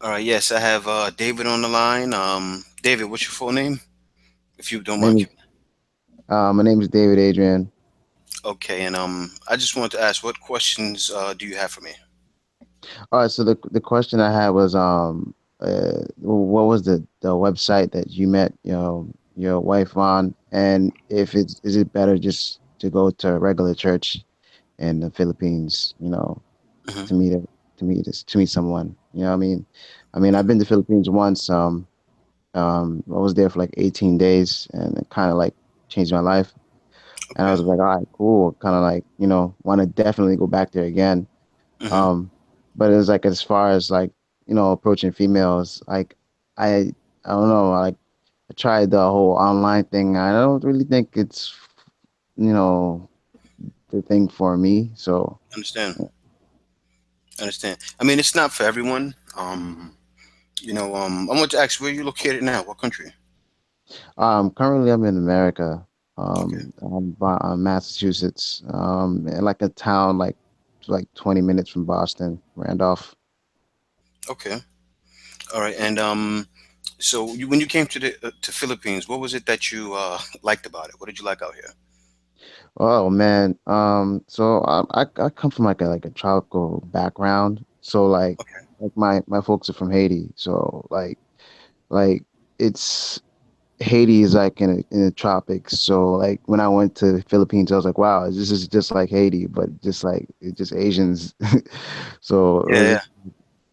All right, yes, I have David on the line. David, what's your full name, if you don't My name mind is giving? my name is David Adrian. Okay, and I just wanted to ask, what questions do you have for me? All right, so the question I had was what was the website that you met your wife on, and if it's is it better just to go to a regular church in the Philippines, Hmm. to meet a, to meet someone. I mean I've been to Philippines once. I was there for like 18 days, and it kind of like changed my life. And I Okay. was like, all right, cool. Kind of like, want to definitely go back there again. Hmm. Um, but it was like as far as like, approaching females, like I I don't know, like I tried the whole online thing. I don't really think it's, you know, the thing for me. So Understand. Understand. I mean, it's not for everyone. I want to ask, where you located now? What country? currently I'm in America. Okay. Massachusetts. In like a town like 20 minutes from Boston, Randolph. Okay. All right. And when you came to the to Philippines, what was it that you liked about it? What did you like out here? Oh man. So I come from like a tropical background. So Okay. my folks are from Haiti. So like it's Haiti is like in the tropics. So like when I went to the Philippines, I was like, wow, this is just like Haiti, but just like it's just Asians. So it Yeah. was Yeah. just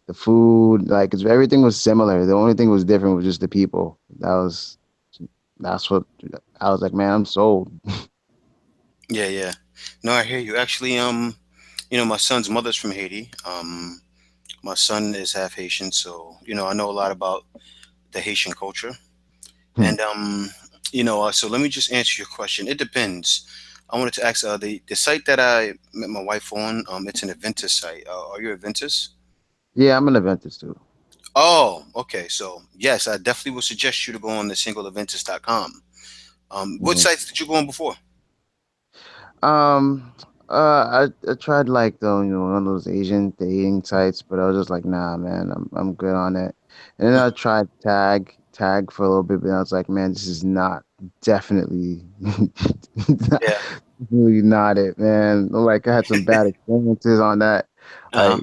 the food, like everything was similar. The only thing was different was just the people. That's what I was like, man, I'm sold. Yeah. Yeah. No, I hear you. Actually, my son's mother's from Haiti. My son is half Haitian, so I know a lot about the Haitian culture. And so let me just answer your question. It depends. I wanted to ask the site that I met my wife on. It's an Adventist site. Are you Adventist? Yeah, I'm an Adventist too. Oh, okay. So yes, I definitely would suggest you to go on the singleadventist.com. What Mhm. sites did you go on before? Um, I tried like one of those Asian dating sites, but I was just like, nah, man, I'm good on it. And then I tried Tag for a little bit, but I was like, man, this is not definitely Yeah. definitely not it, man. Like I had some bad experiences on that. Uh huh.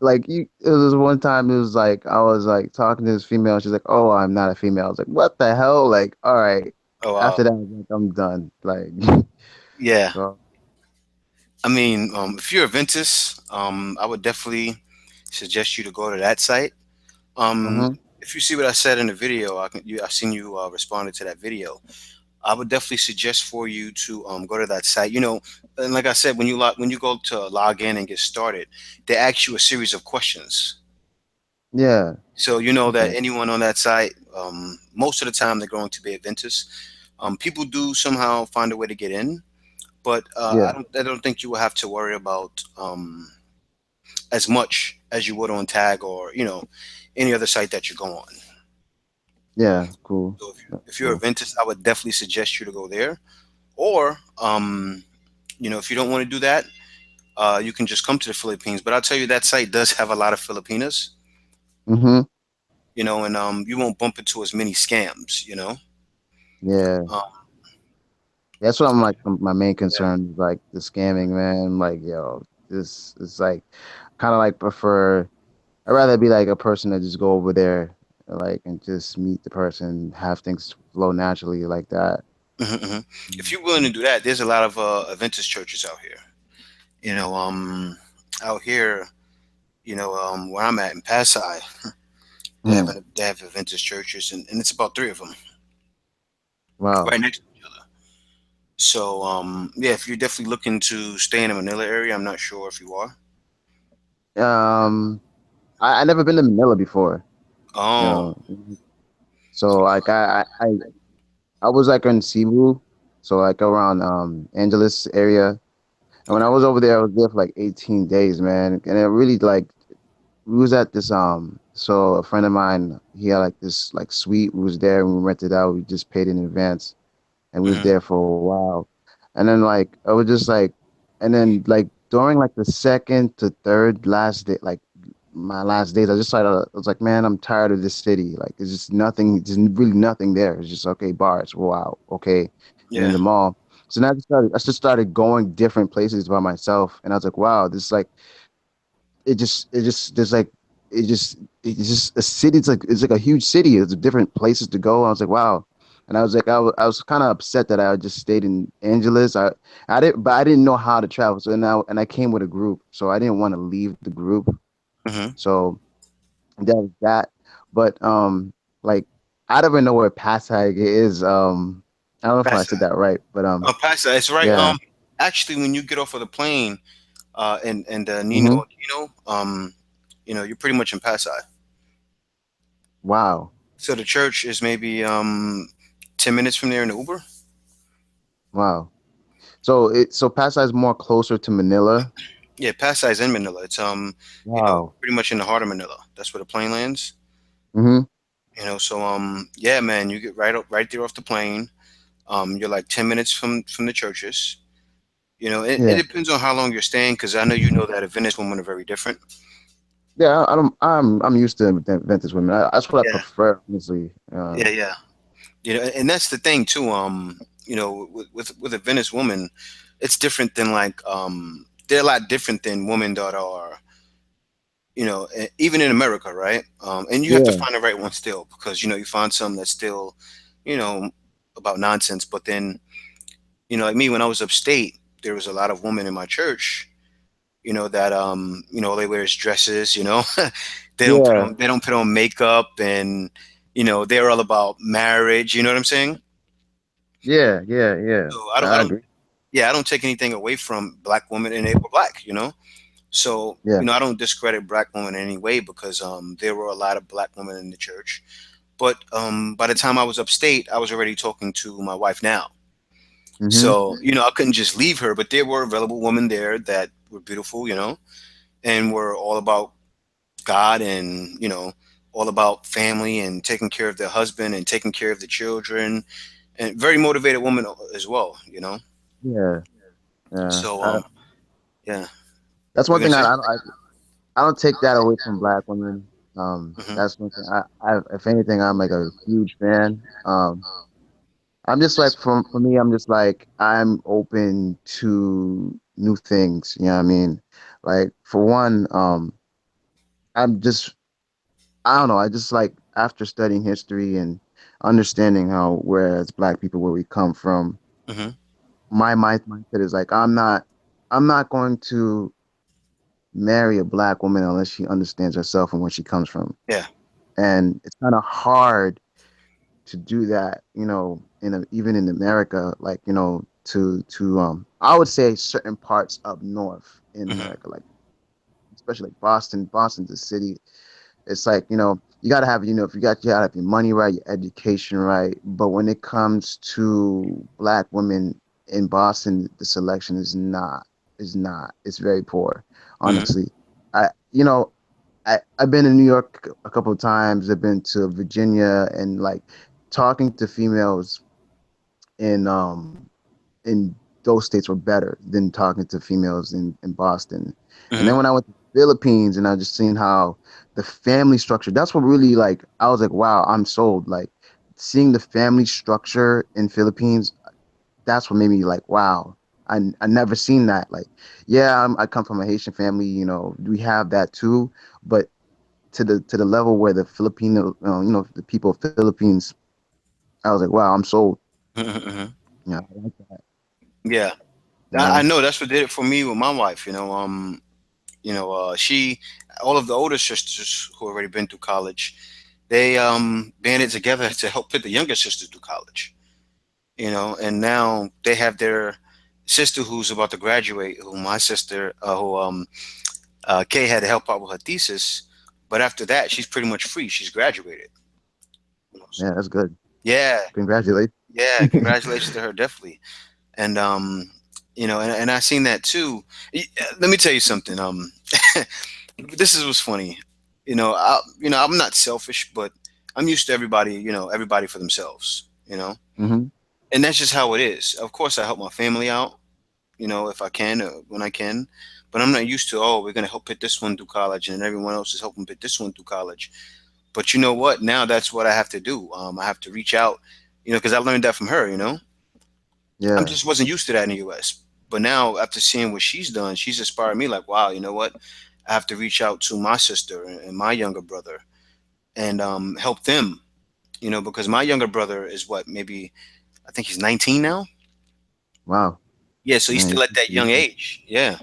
Like it was one time it was like I was like talking to this female, she's like, oh, I'm not a female. I was like, what the hell? Like, all right. Oh After wow. that, I was like, I'm done. Like, Yeah. so. I mean, if you're Adventist, I would definitely suggest you to go to that site. Um, Mhm. if you see what I said in the video, I've seen you responded to that video. I would definitely suggest for you to go to that site. And like I said, when you go to log in and get started, they ask you a series of questions. Yeah. So you know that Okay. anyone on that site, most of the time they're going to be Adventist. People do somehow find a way to get in, but Yeah. I don't think you will have to worry about as much as you would on Tag or any other site that you go on. Yeah. Cool. So That's if you're a cool. Adventist, I would definitely suggest you to go there. Or if you don't want to do that, you can just come to the Philippines. But I'll tell you that site does have a lot of Filipinas, Mhm. and you won't bump into as many scams. Yeah. Um, That's what I'm like. My main yeah. concern is like the scamming, man. Like, yo, this is like kind of like prefer. I'd rather be like a person that just go over there, like, and just meet the person, have things flow naturally like that. Mhm, mhm. If you're willing to do that, there's a lot of Adventist churches out here. You know, out here, where I'm at in Pasay, Mm. they have Adventist churches, and it's about three of them Wow. right next to each other. So, yeah, if you're definitely looking to stay in the Manila area, I'm not sure if you are. Um, I never been to Manila before, you Oh, know. So like I was like in Cebu, so like around Angeles area. And when I okay. was over there, I was there for like 18 days, man. And it really like we was at this so a friend of mine, he had like this like suite. We was there and we rented out. We just paid in advance and we was Hmm. there for a while. And then like I was just like and then like during like the second to third last day, like my last days, I just started. I was like, man, I'm tired of this city. Like, there's just nothing. There's really nothing there. It's just okay, bars. Wow, okay, and then Yeah. the mall. So now I just started going different places by myself, and I was like, wow, this is like it just there's like it's just a city. It's like a huge city. It's different places to go. I was like, wow. And I was like, I was kind of upset that I just stayed in Angeles. I didn't, but I didn't know how to travel. So now, and I came with a group, so I didn't want to leave the group. Hmm. So that was that. But like I don't even know where Pasig is. I don't know if I Past said that. that right, but Past that. It's right. yeah. Actually, when you get off of the plane, and Nino Hmm. Aquino, you're pretty much in Pasay. Wow. So the church is maybe 10 minutes from there in the Uber. Wow. So Pasig is more closer to Manila. Yeah, Pasay is in Manila. It's Wow. pretty much in the heart of Manila. That's where the plane lands. Hmm. So yeah, man, you get right there off the plane. You're like 10 minutes from the churches. It Yeah. depends on how long you're staying, because I know you know that Adventist women are very different. Yeah, I don't. I'm used to Adventist women. That's what I Yeah, prefer, honestly. yeah, yeah. And that's the thing too. With a Venice woman, it's different than like they're a lot different than women that are even in America, right? And you have to Yeah. find the right one still, because you find some that's still you know about nonsense. But then like me, when I was upstate, there was a lot of women in my church. That all they wear is dresses. Yeah. they don't put on makeup, and they're all about marriage. You know what I'm saying? Yeah. Yeah. Yeah. So I I don't agree. yeah, I don't take anything away from black women, and they were black. So, Yeah. I don't discredit black women in any way, because there were a lot of black women in the church. But by the time I was upstate, I was already talking to my wife now. Hmm. So, I couldn't just leave her, but there were available women there that were beautiful, and were all about God, and, all about family and taking care of their husband and taking care of the children, and very motivated woman as well. Yeah. Yeah. So, yeah. That's You one gonna thing say? I don't take that away from black women. Hmm. That's one thing. If anything, I'm like a huge fan. I'm just like for me, I'm just like I'm open to new things. You know what I mean? Like for one, I'm just I don't know. I just like after studying history and understanding how whereas black people where we come from, Hmm. my mindset is like I'm not going to marry a black woman unless she understands herself and where she comes from. Yeah. And it's kind of hard to do that, even in America, like, to I would say certain parts up north in Hmm. America, like especially like Boston. Boston's a city. It's like, you gotta have, if you gotta have your money right, your education right. But when it comes to black women in Boston, the selection is not. It's very poor, Hmm. honestly. I, you know, I've been in New York a couple of times. I've been to Virginia and like talking to females in in those states were better than talking to females in Boston. And then Hmm. when I went to the Philippines and I just seen how the family structure, that's what really like I was like, wow, I'm sold. Like seeing the family structure in Philippines, that's what made me like, wow. I never seen that. Like, yeah, I come from a Haitian family, we have that too, but to the level where the Filipino, the people of Philippines, I was like, wow, I'm sold. Hmm. Yeah, I like that. Yeah, You I know? know that's what did it for me with my wife. She, all of the older sisters who already been through college, they banded together to help put the younger sisters through college. And now they have their sister who's about to graduate, who my sister, who Kay had to help out with her thesis, but after that, she's pretty much free. She's graduated. So Yeah, that's good. yeah, Congratulations. yeah, congratulations to her, definitely. And and I seen that too. Let me tell you something. This is what's funny. I'm not selfish, but I'm used to everybody for themselves. Hmm. And that's just how it is. Of course, I help my family out. If I can, when I can. but I'm not used to, oh, we're gonna help put this one through college, and everyone else is helping put this one through college. But you know what? Now that's what I have to do. I have to reach out, because I learned that from her. I Yeah. just wasn't used to that in the U.S. But now, after seeing what she's done, she's inspired me. Like, wow, you know what? I have to reach out to my sister and my younger brother and help them. Because my younger brother is what, maybe I think he's 19 now. Wow. Yeah, so he's Man. still at that young age. Yeah,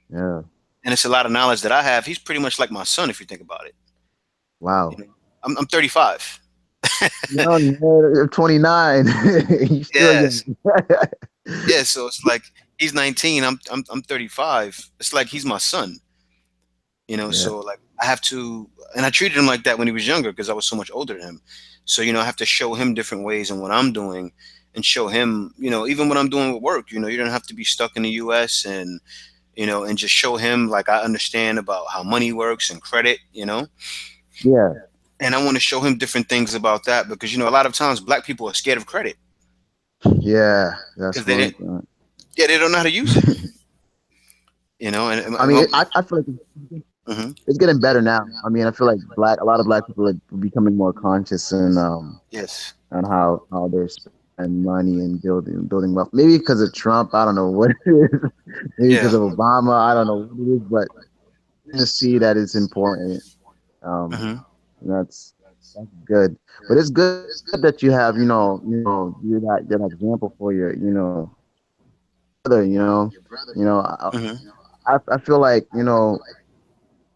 Yeah. and it's a lot of knowledge that I have. He's pretty much like my son, if you think about it. Wow. I'm 35. Young, man, you're 29. You still young. Yes. Yeah, so it's like he's 19, I'm 35. It's like he's my son. Yeah. So like I have to, and I treated him like that when he was younger because I was so much older than him. So I have to show him different ways in what I'm doing, and show him, even what I'm doing with work. You don't have to be stuck in the U.S. and just show him like I understand about how money works and credit. Yeah. And I want to show him different things about that because a lot of times black people are scared of credit Yeah. because That's they one didn't, thing. yeah, they don't know how to use it. And I mean, I feel like hmm it's getting better now. I mean, I feel like a lot of black people are becoming more conscious yes, on how they spend money and building wealth. Maybe because of Trump, I don't know what it is. Maybe because yeah, of Obama, I don't know what it is, but to see that it's important. Um, hmm that's good. But it's good that you have, you're that example for your brother. hmm I feel like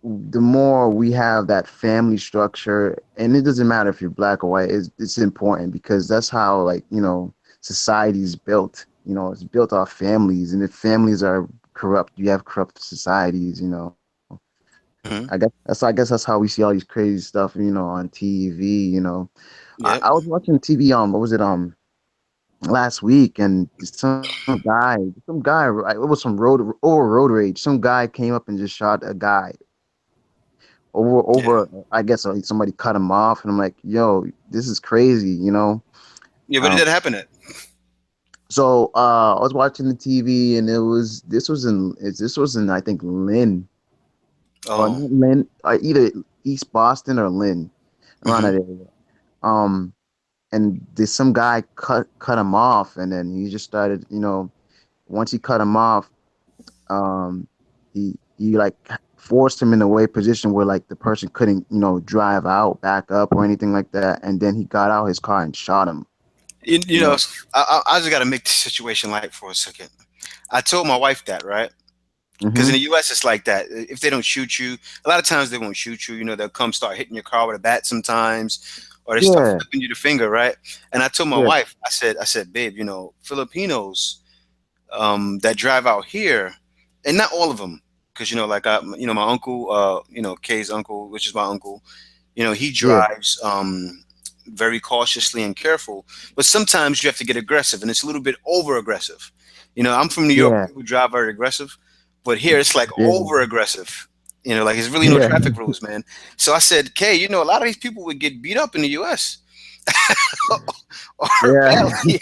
the more we have that family structure, and it doesn't matter if you're black or white, it's important because that's how society's built. It's built off families, and if families are corrupt, you have corrupt societies. hmm I guess that's how we see all these crazy stuff, on TV. yep, I was watching TV. What was it? Last week, and some guy, right, it was some road rage. Some guy came up and just shot a guy yeah, over. I guess somebody cut him off, and I'm like, yo, this is crazy. yeah. Where did Um, that happen at? so I was watching the TV, and this was in I think Lynn, or Oh, not Lynn, either East Boston or Lynn, around hmm that area. Um, and this some guy cut him off, and then he just started, once he cut him off, um, he like forced him in a way position where like the person couldn't, drive out, back up, or anything like that, and then he got out his car and shot him. you, You you know, know, I just got to make the situation light for a second. I told my wife that, right? Because in hmm the U.S. it's like that. If they don't shoot you, a lot of times they won't shoot you. They'll come start hitting your car with a bat sometimes, or they start yeah, flipping you the finger, right? And I told my yeah, wife, I said, babe, Filipinos that drive out here, and not all of them, because like my uncle, Kay's uncle, which is my uncle, he yeah, drives very cautiously and careful, but sometimes you have to get aggressive, and it's a little bit over aggressive. I'm from New York, yeah, people drive very aggressive, but here it's like yeah, over aggressive. Like it's really no yeah, traffic rules, man. So I said, Kay, a lot of these people would get beat up in the U.S. or hurt yeah, badly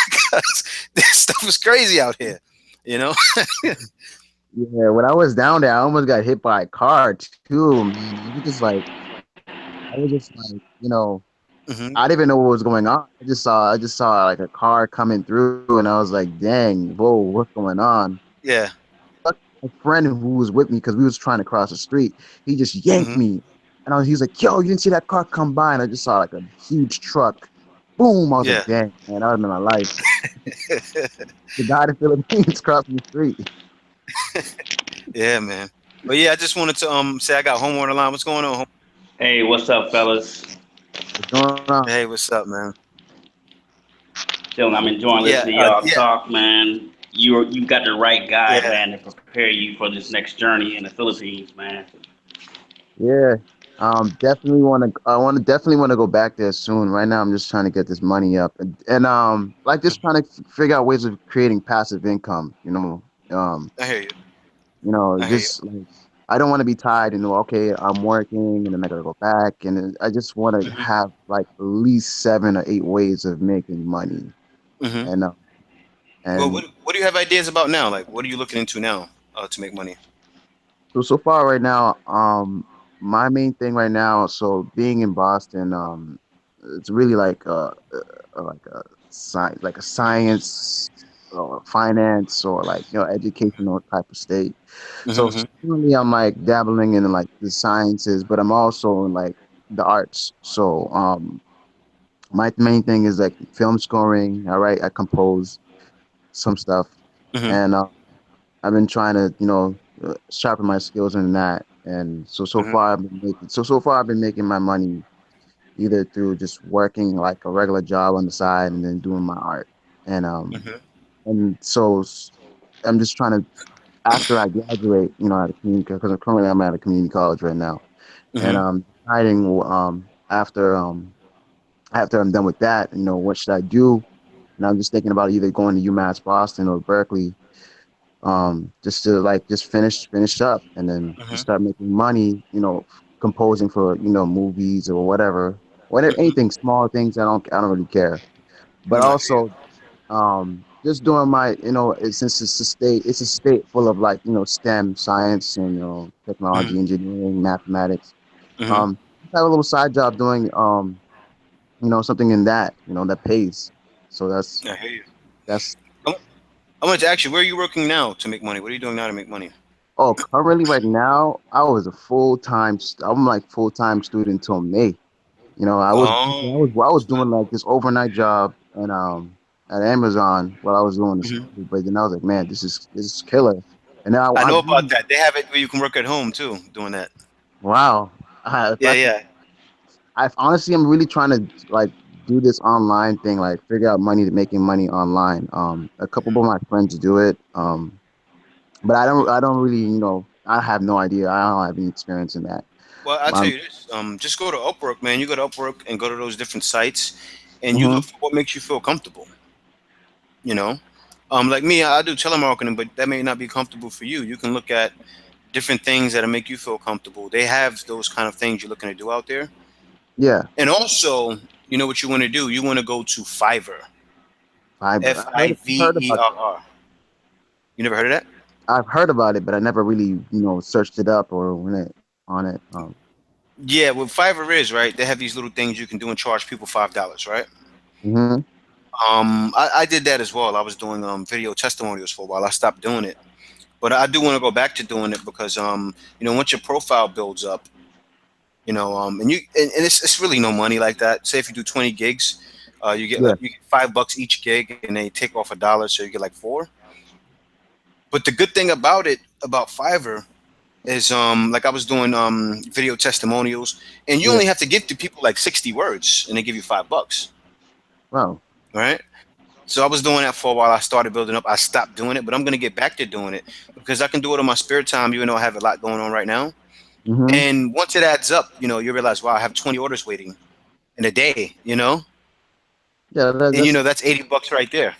because this stuff is crazy out here. You know? yeah. When I was down there, I almost got hit by a car too, man. I was just like, hmm I didn't even know what was going on. I just saw like a car coming through, and I was like, "Dang, whoa, what's going on?" Yeah. My friend who was with me, because we was trying to cross the street, he just yanked hmm me, and he was like, "Yo, you didn't see that car come by?" And I just saw like a huge truck, boom! I was like, Yeah. "Dang, man, that would have been my life." The guy in the Philippines crossing the street. Yeah, man. But yeah, I just wanted to say I got home on the line. What's going on? Hey, what's up, fellas? What's going on? Hey, what's up, man? Chilling. I'm enjoying Yeah, listening to y'all yeah, talk, man. You got the right guy, yeah. man, to prepare you for this next journey in the Philippines, man. Yeah. Definitely want to go back there soon. Right now, I'm just trying to get this money up, and like just trying to figure out ways of creating passive income. I hear you. I hear you. Just like I don't want to be tied into, okay, I'm working and then I gotta go back, and I just want to hmm have like at least 7 or 8 ways of making money, hmm and Well, and what do you have ideas about now? Like, what are you looking into now? to make money? So far right now, my main thing right now, so being in Boston, it's really like a science, like a science or finance or like educational type of state. So Hmm. currently I'm like dabbling in like the sciences, but I'm also in like the arts. So my main thing is like film scoring. I write, I compose some stuff, Hmm. and I've been trying to sharpen my skills in that. And so Hmm. far I've been making so far I've been making my money either through just working like a regular job on the side and then doing my art. And Hmm. I'm just trying to, after I graduate, at a community, because currently I'm at a community college right now, and Hmm. deciding after I'm done with that, what should I do? And I'm just thinking about either going to UMass Boston or Berkeley, just to like just finish up and then just Hmm. start making money, composing for movies or whatever, anything, small things. I don't really care. But I hear also just doing my, since it's a state full of like STEM, science, and you. technology, engineering, mathematics. Hmm. Hmm. Just have a little side job doing something in that that pays. So I hear you. that's I, I wanted to ask you, where are you working now to make money? What are you doing now to make money? Oh, currently right now, I'm like full-time student till May. I was That's doing like this overnight job and at Amazon while I was doing the good. study, but then I was like, man, this is killer. And now I I know about really, that. They have it where you can work at home too, doing that. wow. If Yeah, I could, yeah. I honestly I'm really trying to like do this online thing, like figure out making money online. A couple of my friends do it. But I don't really, I have no idea. I don't have any experience in that. Well, I'll tell Um, you this. Just go to Upwork, man. You go to Upwork and go to those different sites, and you mhm. look for what makes you feel comfortable. You know, like me, I do telemarketing, but that may not be comfortable for you. You can look at different things that'll make you feel comfortable. They have those kind of things you're looking to do out there. Yeah, And also, you know what you want to do? You want to go to Fiverr. fiber. F I I've V heard E about R R. You never heard of that? I've heard about it, but I never really, searched it up or went on it. Yeah, what Fiverr is, right? They have these little things you can do and charge people $5, right? Hmm. I did that as well. I was doing video testimonials for a while. I stopped doing it, but I do want to go back to doing it because once your profile builds up, and it's really no money like that. Say if you do 20 gigs, Yeah. you get $5 each gig, and they take off $1, so you get like four. But the good thing about it, about Fiverr, is like I was doing video testimonials, and you Yeah. only have to give to people like 60 words, and they give you $5, Wow. right? So I was doing that for a while. I started building up. I stopped doing it, but I'm gonna get back to doing it because I can do it in my spare time, even though I have a lot going on right now. Hmm. And once it adds up, you realize, wow, I have 20 orders waiting in a day, Yeah, and that's $80 right there.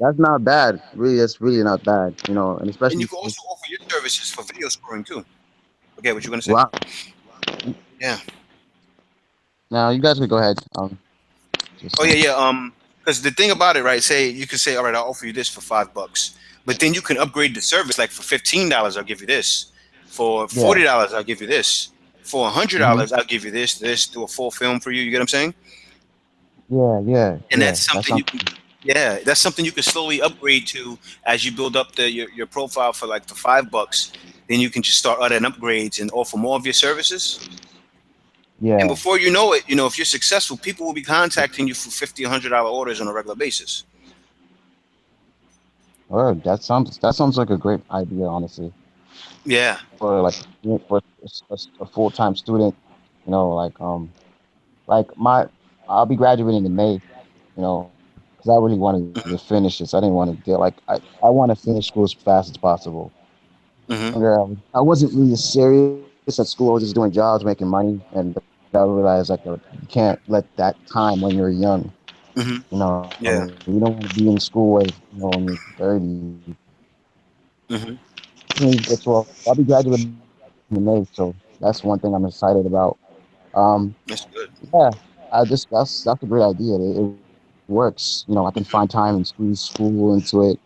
that's not bad. Really, that's really not bad. And And especially you can also since, offer your services for video scoring too. Okay, what you gonna say? wow. Yeah. Now you guys could go ahead. Just Oh yeah, yeah. Because the thing about it, right? Say you can say, all right, I'll offer you this for $5, but then you can upgrade the service. Like for $15, I'll give you this. For yeah. $40, I'll give you this. For a hundred Hmm. dollars, I'll give you this, do a full film for you. You get what I'm saying? Yeah, yeah, And yeah. that's That something sounds. you can, yeah, that's something you can slowly upgrade to as you build up your profile for like the $5. Then you can just start adding upgrades and offer more of your services. And Yeah. before you know it, if you're successful, people will be contacting you for 50, $100 orders on a regular basis. Or that sounds like a great idea, honestly, Yeah. for like for a full-time student. Like I'll be graduating in May. Because I really wanted to finish this. I didn't want to get like I want to finish school as fast as possible. Hmm. And I wasn't really serious at school. I was just doing jobs, making money, but I realized like you can't let that time when you're young. Hmm. You don't Yeah. want to be in school when you're 30. Hmm. I'll be graduating in May, so that's one thing I'm excited about. Um, That's good. yeah, that's a great idea. It works. I can find time and squeeze school into it,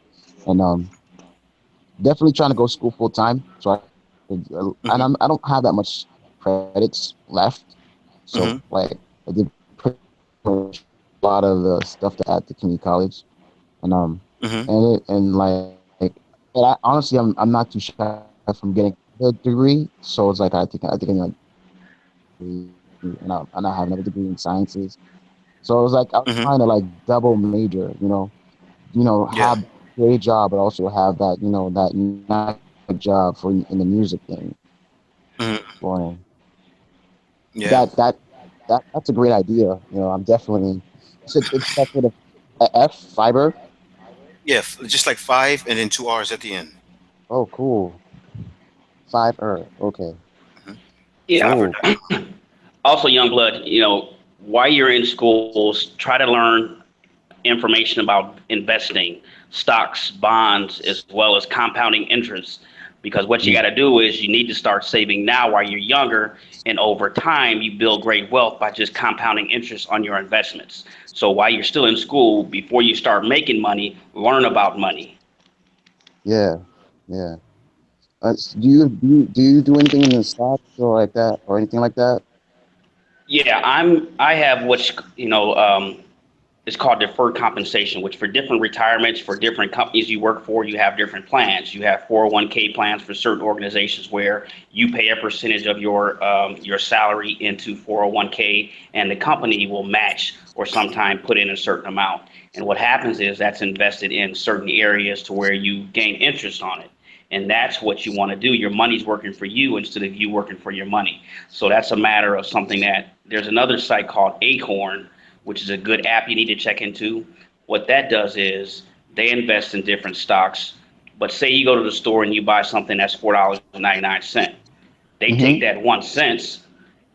and definitely trying to go school full time so I could, and I Hmm. don't have that much credits left, so Hmm. like I did pretty much a lot of the stuff that at the community college, and Hmm. and like, but I honestly I'm not too shy from getting the degree, so it's like I think I need like degree, and I have another degree in sciences. So it was like I was trying to like Hmm. double major, have Yeah. great job, but also have that, that 9 to 5 job for in the music thing. Hmm. For Yeah. that's a great idea. I'm definitely. It's that's with a F fiber. Yeah. Just like 5 and then 2 hours at the end. Oh, cool. Okay. Hmm. Yeah. Fiber. Cool. Also, young blood, while you're in schools, try to learn information about investing, stocks, bonds, as well as compounding interest. Because what you got Mm. to do is you need to start saving now while you're younger, and over time you build great wealth by just compounding interest on your investments. So while you're still in school, before you start making money, learn about money. Yeah. Yeah. Do you do anything in the stocks or like that or anything like that? Yeah, I have what's it's called deferred compensation, which for different retirements for different companies you work for, you have different plans. You have 401k plans for certain organizations where you pay a percentage of your salary into 401k, and the company will match or sometime put in a certain amount. And what happens is that's invested in certain areas to where you gain interest on it. And that's what you want to do. Your money's working for you instead of you working for your money. So that's a matter of something that there's another site called Acorn, which is a good app you need to check into. What that does is they invest in different stocks. But say you go to the store and you buy something that's $4.99. They take Mm-hmm. that 1 cent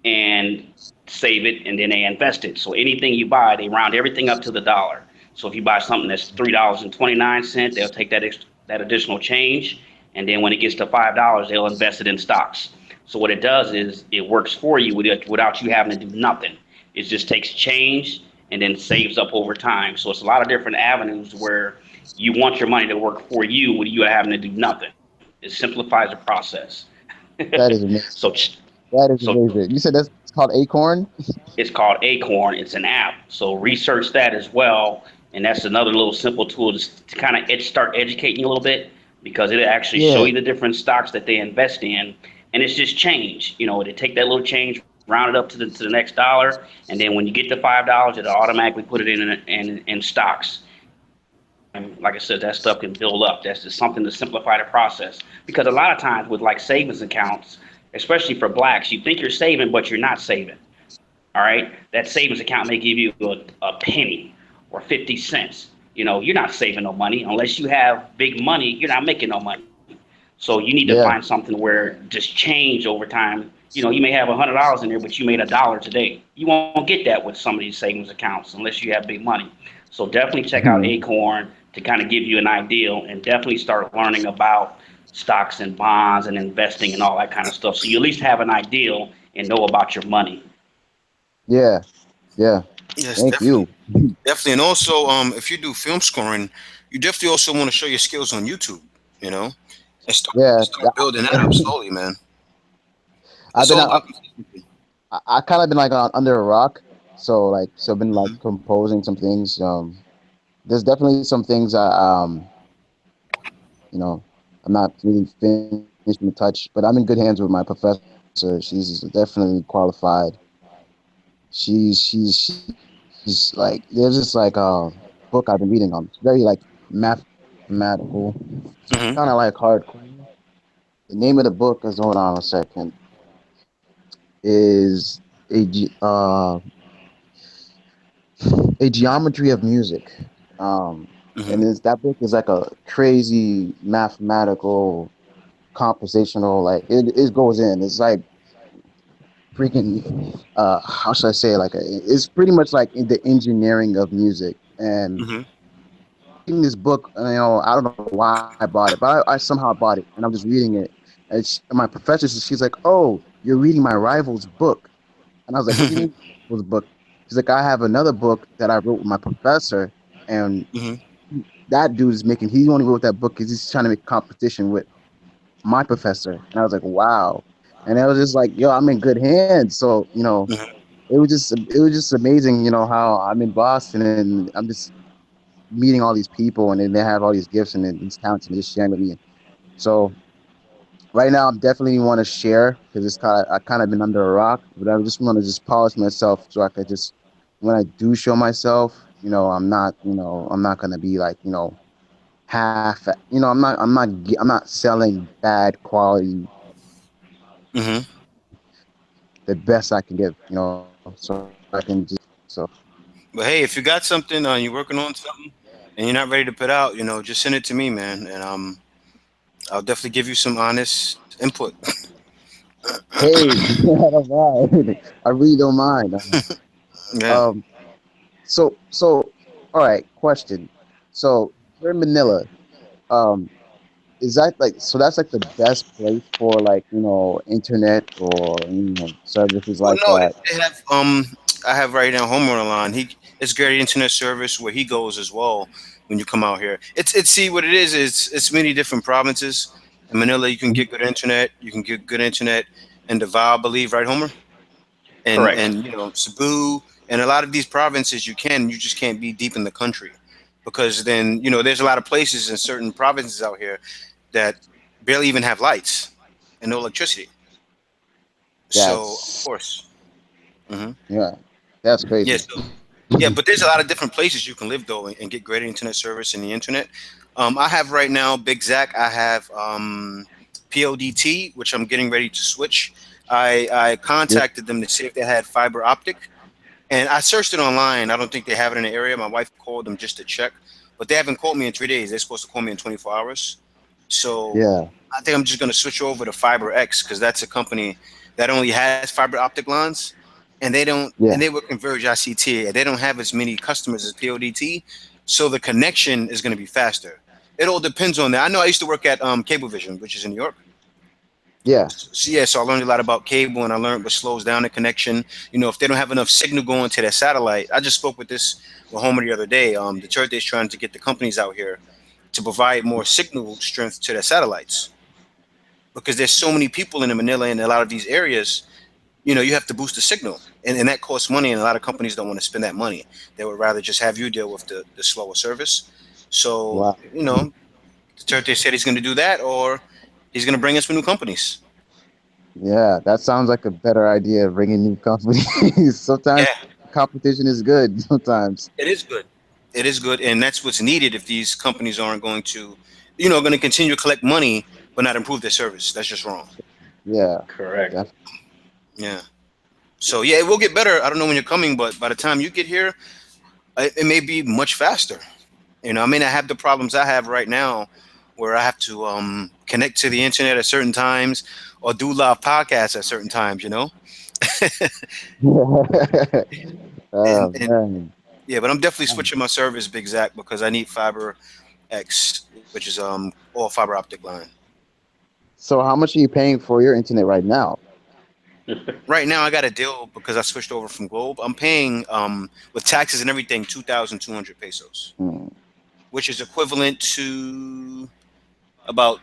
and save it, and then they invest it. So anything you buy, they round everything up to the dollar. So if you buy something that's $3.29, they'll take that additional change, and then when it gets to $5, they'll invest it in stocks. So what it does is it works for you without you having to do nothing. It just takes change and then saves up over time. So it's a lot of different avenues where you want your money to work for you with you having to do nothing. It simplifies the process. That is so amazing. That is so amazing. You said that's it's called Acorn? it's called Acorn. It's an app. So research that as well. And that's another little simple tool to kind of start educating you a little bit, because it'll actually show Yeah. you the different stocks that they invest in. And it's just change. It'll take that little change, round it up to the next dollar. And then when you get to $5, it'll automatically put it in stocks. And over time, like I said, that stuff can build up. That's just something to simplify the process. Because a lot of times with like savings accounts, especially for blacks, you think you're saving, but you're not saving. All right, that savings account may give you a penny or 50 cents. You're not saving no money unless you have big money. You're not making no money. So you need to find Yeah. something where just change over time. You may have $100 in there, but you made $1 today. You won't get that with some of these savings accounts unless you have big money. So definitely check out Acorn to kind of give you an idea, and definitely start learning about stocks and bonds and investing and all that kind of stuff. So you at least have an idea and know about your money. Yeah. Yeah. Yes, Thank definitely. you. Definitely. And also, if you do film scoring, you definitely also want to show your skills on YouTube, you know, and Yeah. start building that up slowly, man. I've It's been all about consistency. I kind of been like under a rock, so I've been like Hmm. composing some things. There's definitely some things you know I'm not really finished from the touch, but I'm in good hands with my professor. She's definitely qualified. She's like there's this like book I've been reading on. It's very like mathematical, kind of like Hmm. hardcore. The name of the book is, hold on a second, is a a geometry of music. Um, Hmm. and that book is like a crazy mathematical compositional, like it goes in. It's like freaking how should I say it? It's pretty much like in the engineering of music. And Hmm. so I'm reading this book, and I don't know why I bought it, but I somehow bought it, and I'm just reading it. And my professor, she's like, "Oh, you're reading my rival's book." And I was like, "What do you mean rival's book?" She's like, "I have another book that I wrote with my professor, and Hmm. that dude is making. He only wrote that book because he's trying to make competition with my professor. And I was like, wow. And I was just like, yo, I'm in good hands. So Mhm. it was just amazing. How I'm in Boston and I'm just meeting all these people, and then they have all these gifts and these talents, and they're just sharing with me. So right now, I'm definitely want to share because it's kind of been under a rock, but I just want to just polish myself so I could just when I do show myself, I'm not gonna be like half. I'm not selling bad quality, Mhm. the best I can give. So I can just so But hey, if you got something, you're working on something, and you're not ready to put out, just send it to me, man, and I'll definitely give you some honest input. hey, I don't mind. I really don't mind. Yeah. Um, so all right, question. So you're in Manila. Um, is that like so? That's like the best place for like internet or services Well, like no, that. they have I have right now home on the line. It's great internet service where he goes as well when you come out here. It's see what it is. It's many different provinces. In Manila, you can Mhm. get good internet. You can get good internet in Davao, I believe, right, Homer? And Correct. and Cebu and a lot of these provinces you can. You just can't be deep in the country because then there's a lot of places in certain provinces out here that barely even have lights and no electricity. So of That's course. Hmm. yeah, that's Yeah, crazy. so yeah, but there's a lot of different places you can live though and get great internet service in the internet. I have right now Big Zack. I have PODT, which I'm getting ready to switch. I Yeah, contacted them to see if they had fiber optic, and I searched it online. I don't think they have it in the area. My wife called them just to check, but they haven't called me in 3 days. They're supposed to call me in 24 hours. So yeah, I think I'm just going to switch over to Fiber X because that's a company that only has fiber optic lines, and yeah, they would converge ICT. And they don't have as many customers as PODT, so the connection is going to be faster. It all depends on that. I know I used to work at Cablevision, which is in New York. yeah, So yeah, so I learned a lot about cable, and I learned what slows down the connection. If they don't have enough signal going to their satellite, I just spoke with this with Homer the other day. The church is trying to get the companies out here to provide more signal strength to their satellites because there's so many people in Manila and a lot of these areas. You have to boost the signal, and that costs money, and a lot of companies don't want to spend that money. They would rather just have you deal with the slower service. So wow, the church said he's going to do that, or he's going to bring us new companies. yeah. That sounds like a better idea of bringing new companies. Sometimes Yeah. competition is good. Sometimes, It is good. It is good, and that's what's needed if these companies aren't going to, going to continue to collect money but not improve their service. That's just wrong. yeah, Correct. definitely. Yeah. So yeah, it will get better. I don't know when you're coming, but by the time you get here, it may be much faster. I mean, I have the problems I have right now, where I have to connect to the internet at certain times or do live podcasts at certain times. Oh And man. yeah, but I'm definitely switching my service, Big Zach, because I need Fiber X, which is all fiber optic line. So how much are you paying for your internet right now? Right now, I got a deal because I switched over from Globe. I'm paying with taxes and everything 2,200 pesos, Hmm. which is equivalent to about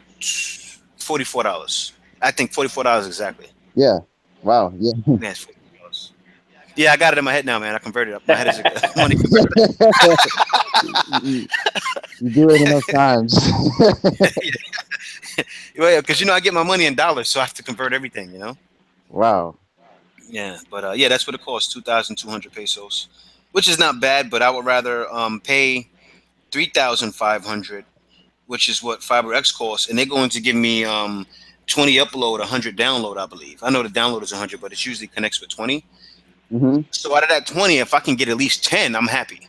$44. I think $44 exactly. Yeah. Wow. Yeah. Yeah, it's $44. Yeah, I got it in my head now, man. I converted it. My head is a money converter. you, you do it enough times. Yeah, because I get my money in dollars, so I have to convert everything. Wow. Yeah, but yeah, that's what it costs, 2,200 pesos, which is not bad. But I would rather pay 3,500, which is what FiberX costs, and they're going to give me 20 upload, 100 download. I believe. I know the download is 100, but it usually connects with 20. Hmm. So out of that 20, if I can get at least 10, I'm happy.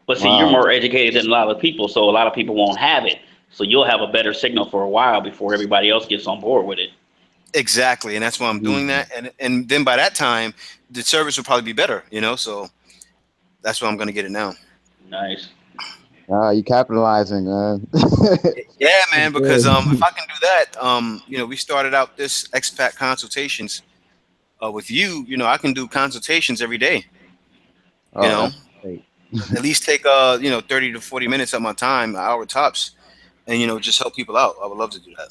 But see, you're Wow. more educated than a lot of people, so a lot of people won't have it. So you'll have a better signal for a while before everybody else gets on board with it. Exactly, and that's why I'm doing Mhm. that. And then by that time, the service will probably be better. So that's why I'm going to get it now. Nice. You capitalizing, man. Yeah, That's man. Because if good. I can do that, we started out this expat consultations with you. I can do consultations every day. You Oh, know, that's great. At least take 30 to 40 minutes of my time, an hour tops, and just help people out. I would love to do that.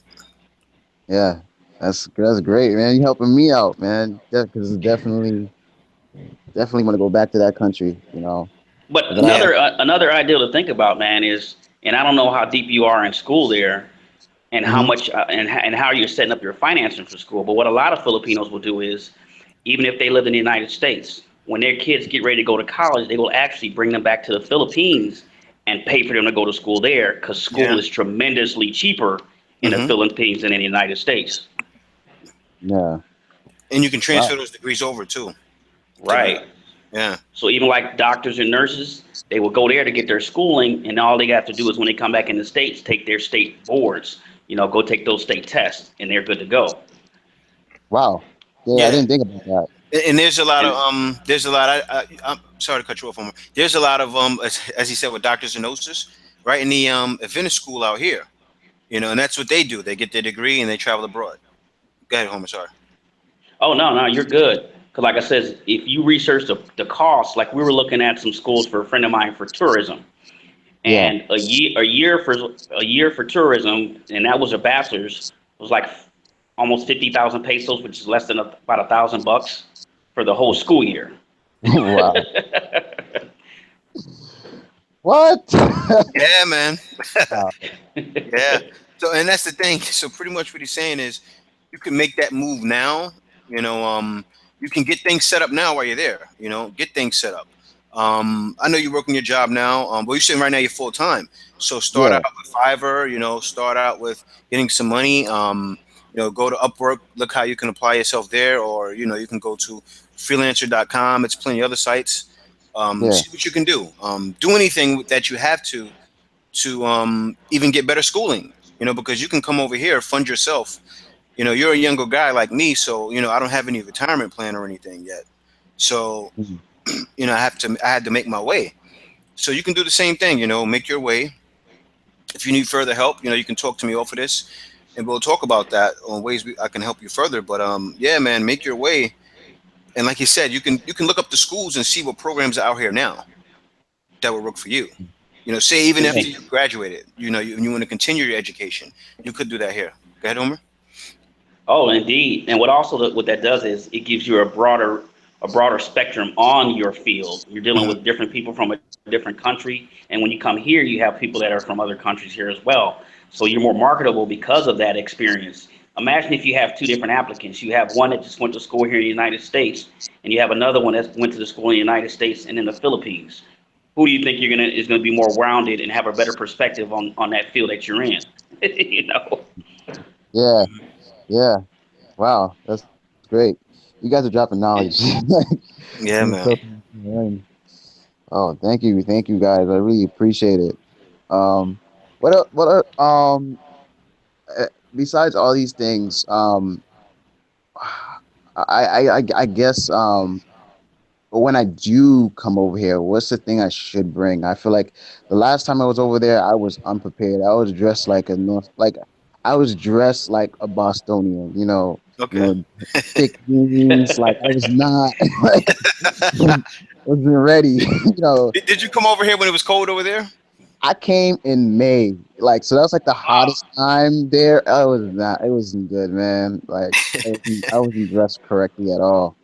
Yeah, that's great, man. You helping me out, man. Because definitely want to go back to that country. But But Yeah. another ideal to think about, man, is, and I don't know how deep you are in school there, and how hmm much and how you're setting up your financing for school. But what a lot of Filipinos will do is, even if they live in the United States, when their kids get ready to go to college, they will actually bring them back to the Philippines and pay for them to go to school there, because school Yeah. is tremendously cheaper in the Hmm. Philippines than in the United States. yeah, And you can transfer wow, those degrees over too to do that. Right. Yeah. So even like doctors and nurses, they will go there to get their schooling, and all they have to do is when they come back in the states, take their state boards. Go take those state tests, and they're good to go. wow. Yeah, I Yeah. didn't think about that. And there's a lot of And there's a lot. I'm sorry to cut you off, Omar. There's a lot of as he said, with doctors and nurses, right, in the Adventist school out here. And that's what they do. They get their degree and they travel abroad. Go ahead, Homer. Sorry. oh, no, no, you're good. Because like I said, if you research the cost, like we were looking at some schools for a friend of mine for tourism, Yeah. and a year for tourism, and that was a bachelor's, was like almost 50,000 pesos, which is less than about $1,000 for the whole school year. Wow. What? Yeah, man. Wow. Yeah. So, and that's the thing. So, pretty much what he's saying is, you can make that move now. You know, you can get things set up now while you're there. Get things set up. I know you're working your job now, but you're saying right now you're full time. So start out Yeah. with Fiverr. Start out with getting some money. Go to Upwork. Look how you can apply yourself there, or you can go to freelancer.com. It's plenty of other sites. Yeah. See what you can do. Do anything that you have to even get better schooling. Because you can come over here, fund yourself. You're a younger guy like me, so I don't have any retirement plan or anything yet. So Mhm. I had to make my way. So you can do the same thing. Make your way. If you need further help, you can talk to me off of this, and we'll talk about that on ways I can help you further. But yeah, man, make your way. And like you said, you can look up the schools and see what programs are out here now that will work for you. Say even Yeah. after you graduated, you want to continue your education, you could do that here. Go ahead, Homer. Oh, indeed. And what that does is it gives you a broader spectrum on your field. You're dealing Hmm. with different people from a different country, and when you come here, you have people that are from other countries here as well. So you're more marketable because of that experience. Imagine if you have two different applicants. You have one that just went to school here in the United States, and you have another one that went to the school in the United States and in the Philippines. Who do you think is gonna be more rounded and have a better perspective on that field that you're in? you know. Yeah. Yeah. Wow. That's great. You guys are dropping knowledge. I'm Yeah, so man. learning. Oh, thank you, guys. I really appreciate it. Um, what uh, besides all these things, I guess but when I do come over here, what's the thing I should bring? I feel like the last time I was over there, I was unprepared. I was dressed like a North, like I was dressed like a Bostonian. Okay. Thick jeans. Like I was not like wasn't ready. Did you come over here when it was cold over there? I came in May, like so that was like the Wow. hottest time there. I was not. It wasn't good, man. Like I wasn't dressed correctly at all.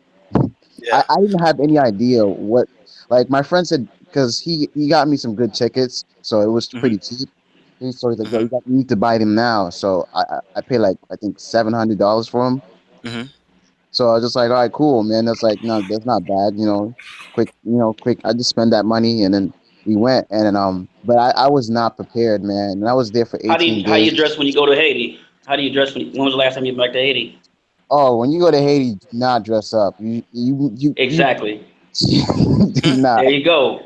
Yeah. I didn't have any idea what. Like my friend said, because he got me some good tickets, so it was Hmm. pretty cheap. So he's like, "Yo, Hmm. you need to buy them now." So I paid like I think $700 for them. Hmm. So I was just like, "All right, cool, man." That's like no, that's not bad. Quick. I just spend that money and then we went and then but I was not prepared, man. And I was there for How do 18 you how you days. dress when you go to Haiti? How do you dress when was the last time you been back to Haiti? Oh, when you go to Haiti, do not dress up. You Exactly. do not. There you go.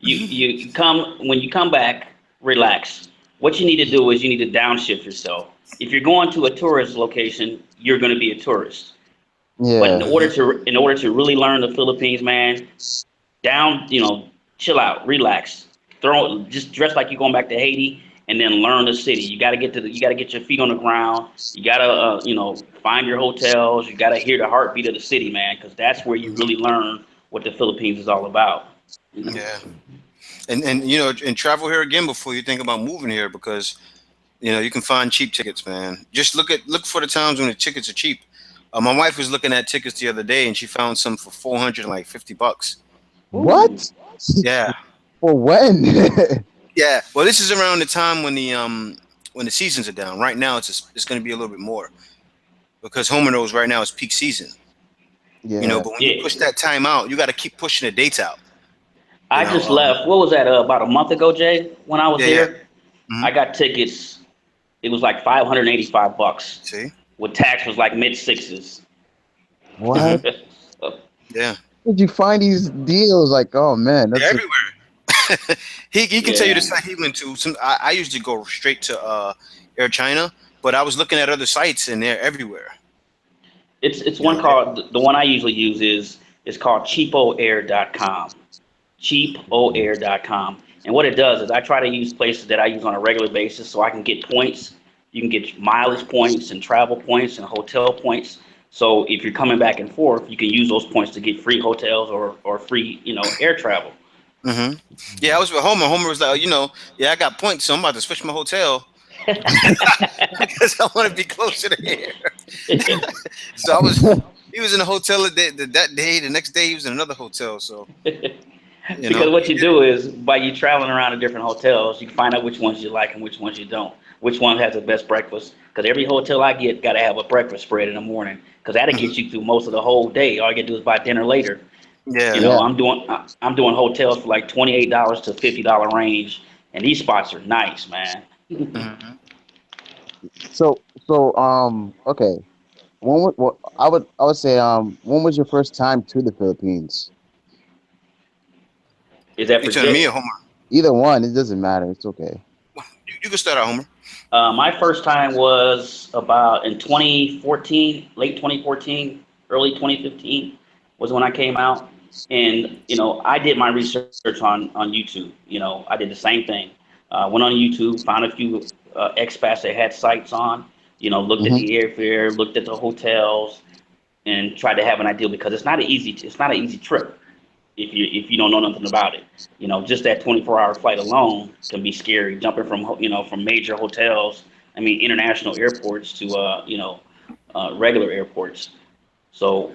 You come when you come back, relax. What you need to do is you need to downshift yourself. If you're going to a tourist location, you're going to be a tourist. But in Yeah. order to in order to really learn the Philippines, man, chill out, relax. Just dress like you're going back to Haiti, and then learn the city. You got to get your feet on the ground. You got to find your hotels. You got to hear the heartbeat of the city, man, because that's where you Hmm. really learn what the Philippines is all about. Yeah. And and travel here again before you think about moving here, because you can find cheap tickets, man. Just look for the times when the tickets are cheap. My wife was looking at tickets the other day, and she found some for 450 bucks. Ooh. What? Yeah, For when? yeah. Well, this is around the time when the seasons are down. Right now, it's going to be a little bit more because Homer knows right now it's peak season. Yeah. But when you push Yeah. that time out, you got to keep pushing the dates out. You I know, just left. What was that? About a month ago, Jay. When I was yeah, yeah. here, Hmm. I got tickets. It was like $585. See, With tax was like mid sixes. hmm, What? So, yeah, Did you find these deals? Like, oh man, they're that's a everywhere. He can tell you the yeah. site he went to. I usually go straight to Air China, but I was looking at other sites and they're everywhere. It's You one know, they're, called the one I usually use is called cheapoair.com. Cheapoair.com. And what it does is I try to use places that I use on a regular basis so I can get points. You can get mileage points and travel points and hotel points. So if you're coming back and forth, you can use those points to get free hotels or free, air travel. hmm. Yeah, I was with Homer. Homer was like, yeah, I got points, so I'm about to switch my hotel because I want to be closer to here. So he was in a hotel that day. The next day, he was in another hotel. So Because what he you did it. do is by you traveling around to different hotels, you find out which ones you like and which ones you don't. Which one has the best breakfast? Because every hotel I get got to have a breakfast spread in the morning. Because that'll Hmm. get you through most of the whole day. All you gotta do is buy dinner later. You Yeah. know, yeah. I'm doing hotels for like $28 to $50 range, and these spots are nice, man. Hmm. So okay. I would say when was your first time to the Philippines? Is that You for telling me or Jet? Homer? Either one, it doesn't matter. It's okay. You can start out, Homer. My first time was about in 2014, late 2014, early 2015 was when I came out. And, I did my research on YouTube. I did the same thing. Went on YouTube, found a few expats that had sites on, looked at Hmm. the airfare, looked at the hotels, and tried to have an idea because it's not an easy trip if you don't know nothing about it. Just that 24-hour flight alone can be scary. Jumping from major hotels, I mean international airports to regular airports. So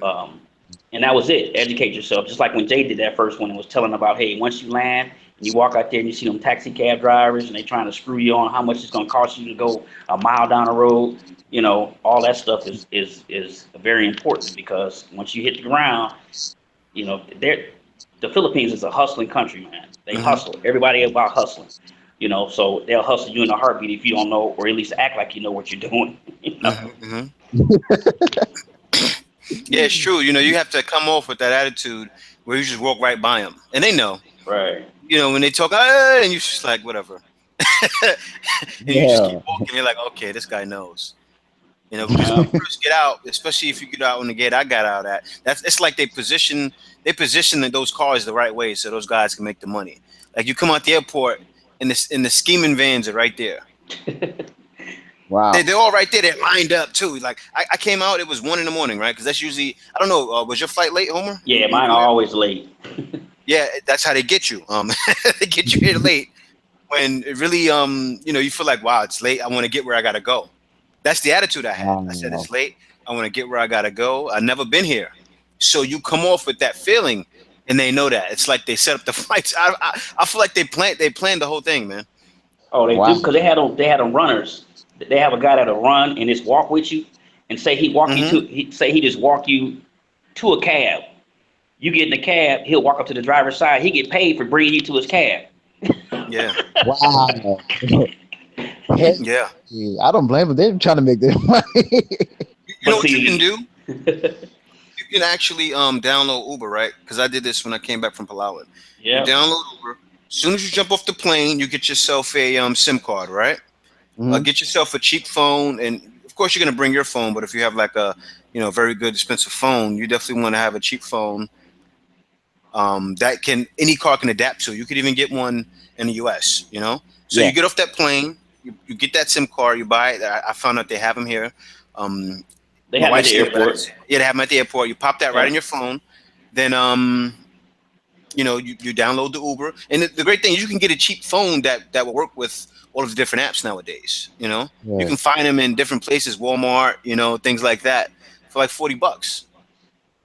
and that was it. Educate yourself. Just like when Jay did that first one and was telling about, hey, once you land and you walk out there and you see them taxi cab drivers and they trying to screw you on how much it's going to cost you to go a mile down the road. All that stuff is very important because once you hit the ground, they're the Philippines is a hustling country, man. They Hmm. hustle. Everybody about hustling. So they'll hustle you in a heartbeat if you don't know, or at least act like you know what you're doing. you Hmm. know. Hmm. Yeah, it's true. You have to come off with that attitude where you just walk right by them, and they know. Right. When they talk, "Ah," and you just like whatever, and you just keep Yeah. walking. You're like, okay, this guy knows. Because when Yeah. you first get out, especially if you get out on the gate I got out at, that's it's like they position those cars the right way so those guys can make the money. Like you come out the airport and the scheming vans are right there. Wow. They're all right there. They're lined up too. Like I came out, it was 1 in the morning, right? Because that's usually I don't know. Was your flight late, Homer? When Yeah, you mine come are here? always late. Yeah, that's how they get you. They get you here late when it really you feel like wow, it's late. I want to get where I gotta go. That's the attitude I had. I said Wow. it's late. I want to get where I gotta go. I've never been here, so you come off with that feeling, and they know that. It's like they set up the flights. I feel like they planned the whole thing, man. Oh, they do Wow. because they had them runners. They have a guy that'll run and just walk with you, and say Hmm. he just walk you to a cab. You get in the cab, he'll walk up to the driver's side. He get paid for bringing you to his cab. Yeah, Wow. Hey, yeah. I don't blame them. They're trying to make their money. You But know what you can see, do? You can actually download Uber, right? Because I did this when I came back from Palawan. You yeah, download Uber. As soon as you jump off the plane, you get yourself a SIM card, right? Hmm. Get yourself a cheap phone, and of course you're gonna bring your phone. But if you have like a very good expensive phone, you definitely want to have a cheap phone that can any car can adapt to. You could even get one in the U.S. So Yeah. you get off that plane, you get that SIM card, you buy it. I found out they have them here. Um, they my had him at wife the seen it, but I didn't airport. see it. Yeah, they have them at the airport. You pop that right Yeah, in your phone. Then You download the Uber, and the great thing is you can get a cheap phone that will work with all of the different apps nowadays. You Yeah. can find them in different places, Walmart, things like that, for like $40.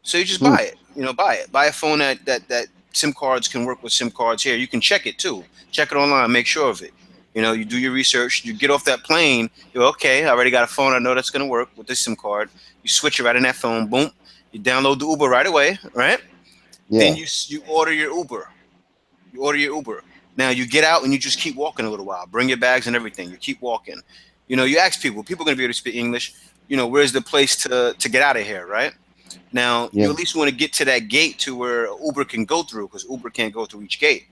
So you just Hmm. buy it. Buy a phone that SIM cards can work with SIM cards here. You can check it too. Check it online. Make sure of it. You do your research. You get off that plane. You're okay. I already got a phone. I know that's gonna work with this SIM card. You switch it right in that phone. Boom. You download the Uber right away. Right. Then Yeah. you order your Uber. You order your Uber. Now you get out and you just keep walking a little while. Bring your bags and everything. You keep walking. You ask people. People are gonna be able to speak English. Where's the place to get out of here, right? Now you Yeah. at least want to get to that gate to where Uber can go through, because Uber can't go through each gate.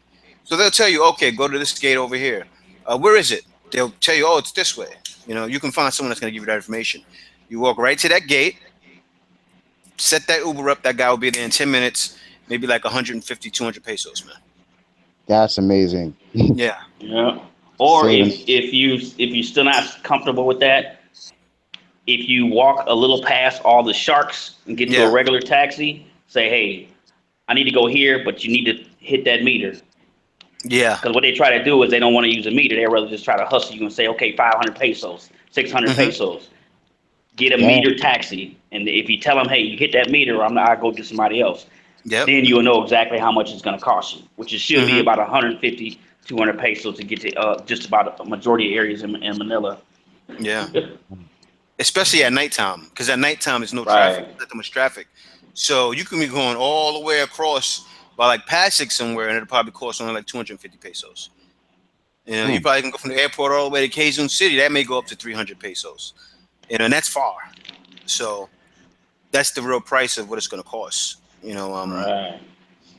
So they'll tell you, okay, go to this gate over here. Where is it? They'll tell you, oh, it's this way. You can find someone that's gonna give you that information. You walk right to that gate, set that Uber up. That guy will be there in 10 minutes. Maybe like 150, 200 pesos, man. That's amazing. Yeah. Yeah. Or Saving. if you still not comfortable with that, if you walk a little past all the sharks and get to a Yeah. regular taxi, say, hey, I need to go here, but you need to hit that meter. Yeah. Because what they try to do is they don't want to use a meter. They rather just try to hustle you and say, okay, 500 pesos, 600 Hmm. pesos. Get a Yeah. meter taxi. And if you tell them, hey, you hit that meter, or I'll go get somebody else, Yep. then you'll know exactly how much it's going to cost you, which it should be Hmm. about 150, 200 pesos to get to just about a majority of areas in Manila. Yeah. Especially at nighttime, because at nighttime there's no traffic. Right, There's not that much traffic. So you can be going all the way across by like Pasig somewhere, and it'll probably cost only like 250 pesos. You Hmm. probably can go from the airport all the way to Quezon City. That may go up to 300 pesos. And that's far. So that's the real price of what it's going to cost. right. So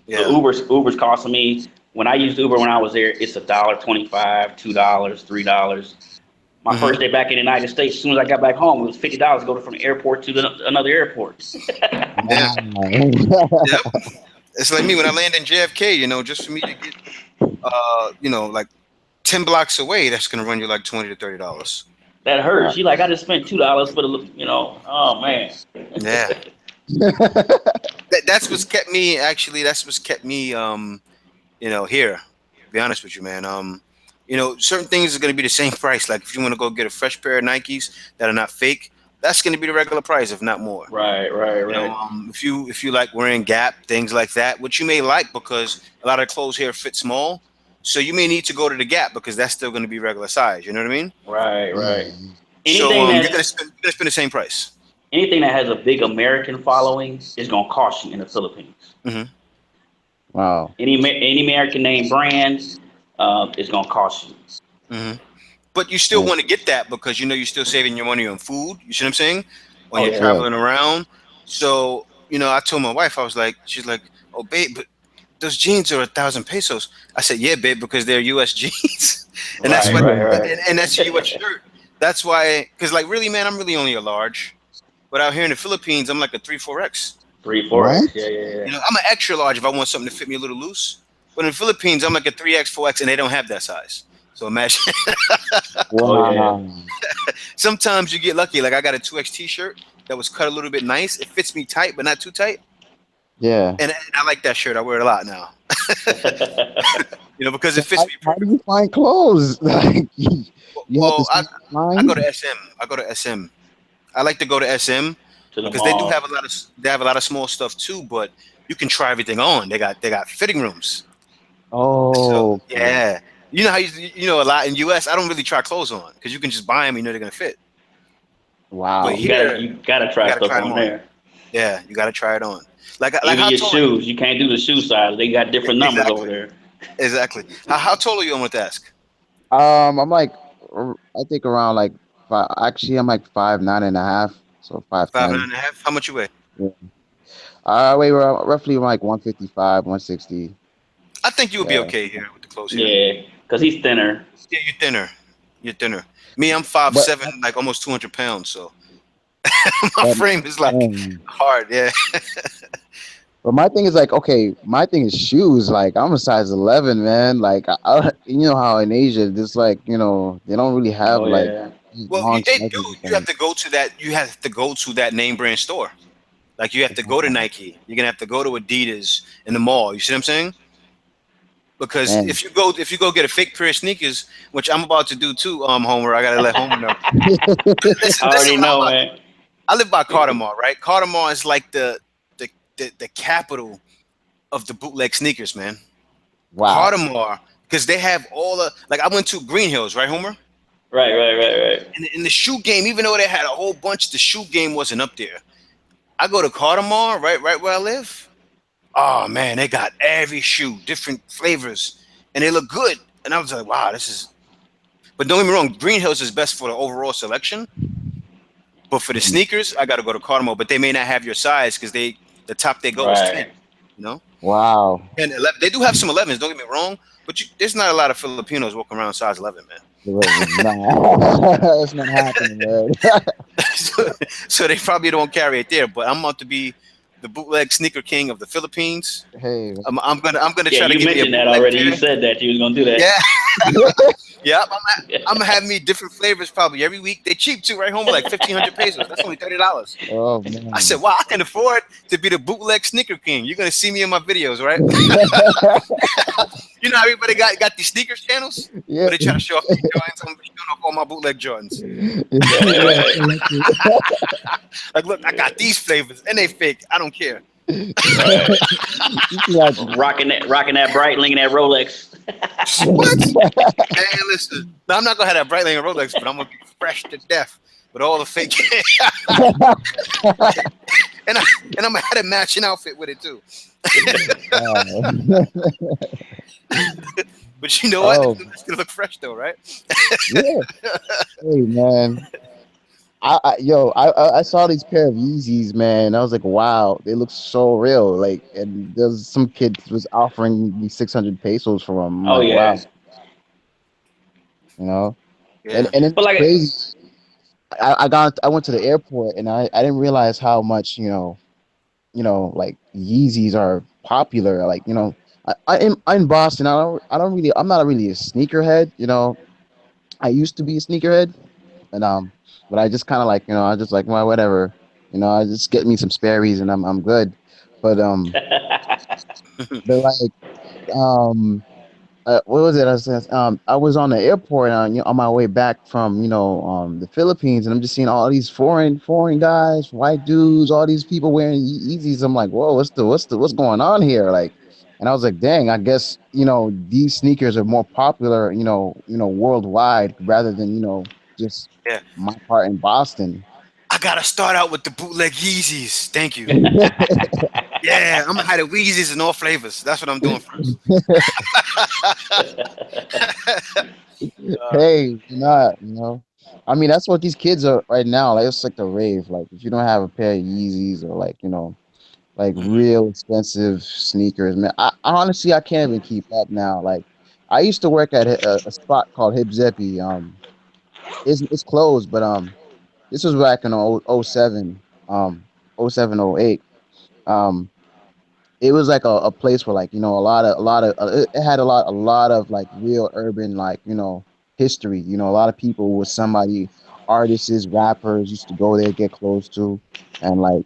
Yeah. Uber's costing me when I used Uber when I was there, it's $1.25, $2, $3. My Hmm. first day back in the United States, as soon as I got back home, it was $50 to go from the airport to another airport. Yeah. Wow. Yep. It's like me when I land in JFK. Just for me to get, like 10 blocks away, that's going to run you like $20 to $30. That hurts. Wow. You like I just spent $2 for oh man. Yeah. That's what's kept me, actually. That's what's kept me here. To be honest with you, man. Certain things are going to be the same price. Like if you want to go get a fresh pair of Nikes that are not fake, that's going to be the regular price, if not more. Right, right, right. If you like wearing Gap, things like that, which you may like, because a lot of clothes here fit small, so you may need to go to the Gap because that's still going to be regular size. You know what I mean? Right, right. Yeah. So Anything you're gonna that spend the same price. anything that has a big American following is gonna cost you in the Philippines. Hmm. Wow. Any American name brand is gonna cost you. Hmm. But you still Yeah. want to get that because you're still saving your money on food. You see what I'm saying? When Oh you're yeah. Yeah. traveling around. So I told my wife, I was like, she's like, "Oh, babe, but those jeans are 1,000 pesos." I said, "Yeah, babe, because they're U.S. jeans, and that's Right, what, right, Yeah. and that's a U.S. right. shirt. That's why, because like really, man, I'm really only a large, but out here in the Philippines, I'm like a 3, 4X. Three, four What? X. Yeah, yeah, yeah. I'm an extra large if I want something to fit me a little loose. But in the Philippines, I'm like a 3X, 4X, and they don't have that size. So imagine. Oh yeah. Wow. Sometimes you get lucky. Like I got a 2X T-shirt that was cut a little bit nice. It fits me tight, but not too tight. Yeah. And I like that shirt. I wear it a lot now. Because it So fits me how do perfectly. you find clothes? Like you have to Well, start I go flying? to SM. I go to SM. I like to go to SM To the because they do have mall. a lot of small stuff too. But you can try everything on. They got fitting rooms. So Oh, okay. yeah, you know how a lot in US. I don't really try clothes on because you can just buy them. They're gonna fit. But Wow. here, You gotta you try gotta stuff try them on on. there. Yeah, you gotta try it on. Like Even how your tall are you? shoes, you can't do the shoe size. They got different numbers over Exactly, there. exactly. How tall are you? I want to ask. I'm like, I think around like five. Actually, I'm like 5'9.5", so 5'10". 5'9.5". How much you weigh? Yeah. I weigh roughly like 155, 160. I think you would be Yeah. okay here with the clothes here. Yeah, because he's thinner. Yeah, you're thinner. You're thinner. Me, I'm But 5'7", like almost 200 pounds. So my but frame is like um, hard. Yeah. but my thing is like, okay, my thing is shoes. Like I'm a size 11, man. Like you know how in Asia, just like they don't really have Oh like yeah. these Well, long they do. sizes and You have things. to go to that. You have to go to that name brand store. Like you have to go to Nike. You're gonna have to go to Adidas in the mall. You see what I'm saying? because Man. if you go get a fake pair of sneakers, which I'm about to do too, Homer. I gotta let Homer know. Listen, I this is already what I'm know, about to man. do. I live by Cardamar, right? Cardamar is like the the capital of the bootleg sneakers, man. Wow. Cardamar, because they have all the like. I went to Green Hills, right, Homer? Right, right, right, right. And in the shoe game, even though they had a whole bunch, the shoe game wasn't up there. I go to Cardamar, right where I live. Oh man, they got every shoe, different flavors, and they look good. And I was like, wow, this is. But don't get me wrong, Green Hills is best for the overall selection. But for the Mhm. sneakers, I got to go to Cardamar. But they may not have your size because the top they go is 10. Right. You know, Wow. 10, 11. They do have some 11s. Don't get me wrong, but there's not a lot of Filipinos walking around size 11, man. Nah, that's not happening, man. so, so they probably don't carry it there. But I'm about to be the bootleg sneaker king of the Philippines. Hey, man. I'm gonna Yeah, try to you get me a mentioned that bootleg already. You pair. said that you was gonna do that. Yeah, yeah. I'm gonna have me different flavors probably every week. They cheap too, right? Home like 1,500 pesos. That's only $30. Oh I said, man. wow, I can afford to be the bootleg sneaker king. You're gonna see me in my videos, right? You know how everybody got these sneakers channels Yeah. where they try to show off their joints. I'm showing off all my bootleg Jordans. Right, Yeah. right, Like, look, I got these flavors and they fake. I don't care. right. You see like Rocking that Breitling and that Rolex. What? Man, listen. No, I'm not gonna have that Breitling and Rolex, but I'm gonna be fresh to death with all the fake. and I and I'm gonna have a matching outfit with it too. oh, But you know what? oh It's gonna look fresh though, right? yeah. Hey man. I saw these pair of Yeezys, man. I was like, wow, they look so real. Like, and there's some kid was offering me 600 pesos for them. I'm Oh like, yeah. wow, you know. Yeah. And But it's like, crazy. I went to the airport and I didn't realize how much like Yeezys are popular. Like, I'm in Boston. I'm not really a sneakerhead. I used to be a sneakerhead, and but I just kind of like, I just like, well, whatever. I just get me some Sperry's and I'm good. But but like what was it? I was on the airport, on my way back from the Philippines, and I'm just seeing all these foreign guys, white dudes, all these people wearing Yeezys. I'm like, whoa, what's going on here? Like, and I was like, dang, I guess these sneakers are more popular, worldwide rather than just Yeah. my part in Boston. I gotta start out with the bootleg Yeezys. Thank you. Yeah, I'm gonna have the Weezys in all flavors. That's what I'm doing first. uh, Hey, not, I mean, that's what these kids are right now. Like, it's like the rave. Like, if you don't have a pair of Yeezys or like, like mhm. real expensive sneakers, man, I can't even keep up now. Like, I used to work at a spot called Hip Zippy. It's closed, but this was back in oh 07, oh 07, oh 08. Um, it was like a place where like it had a lot of like real urban like history. A lot of people was somebody, artists, rappers used to go there, get close to, and like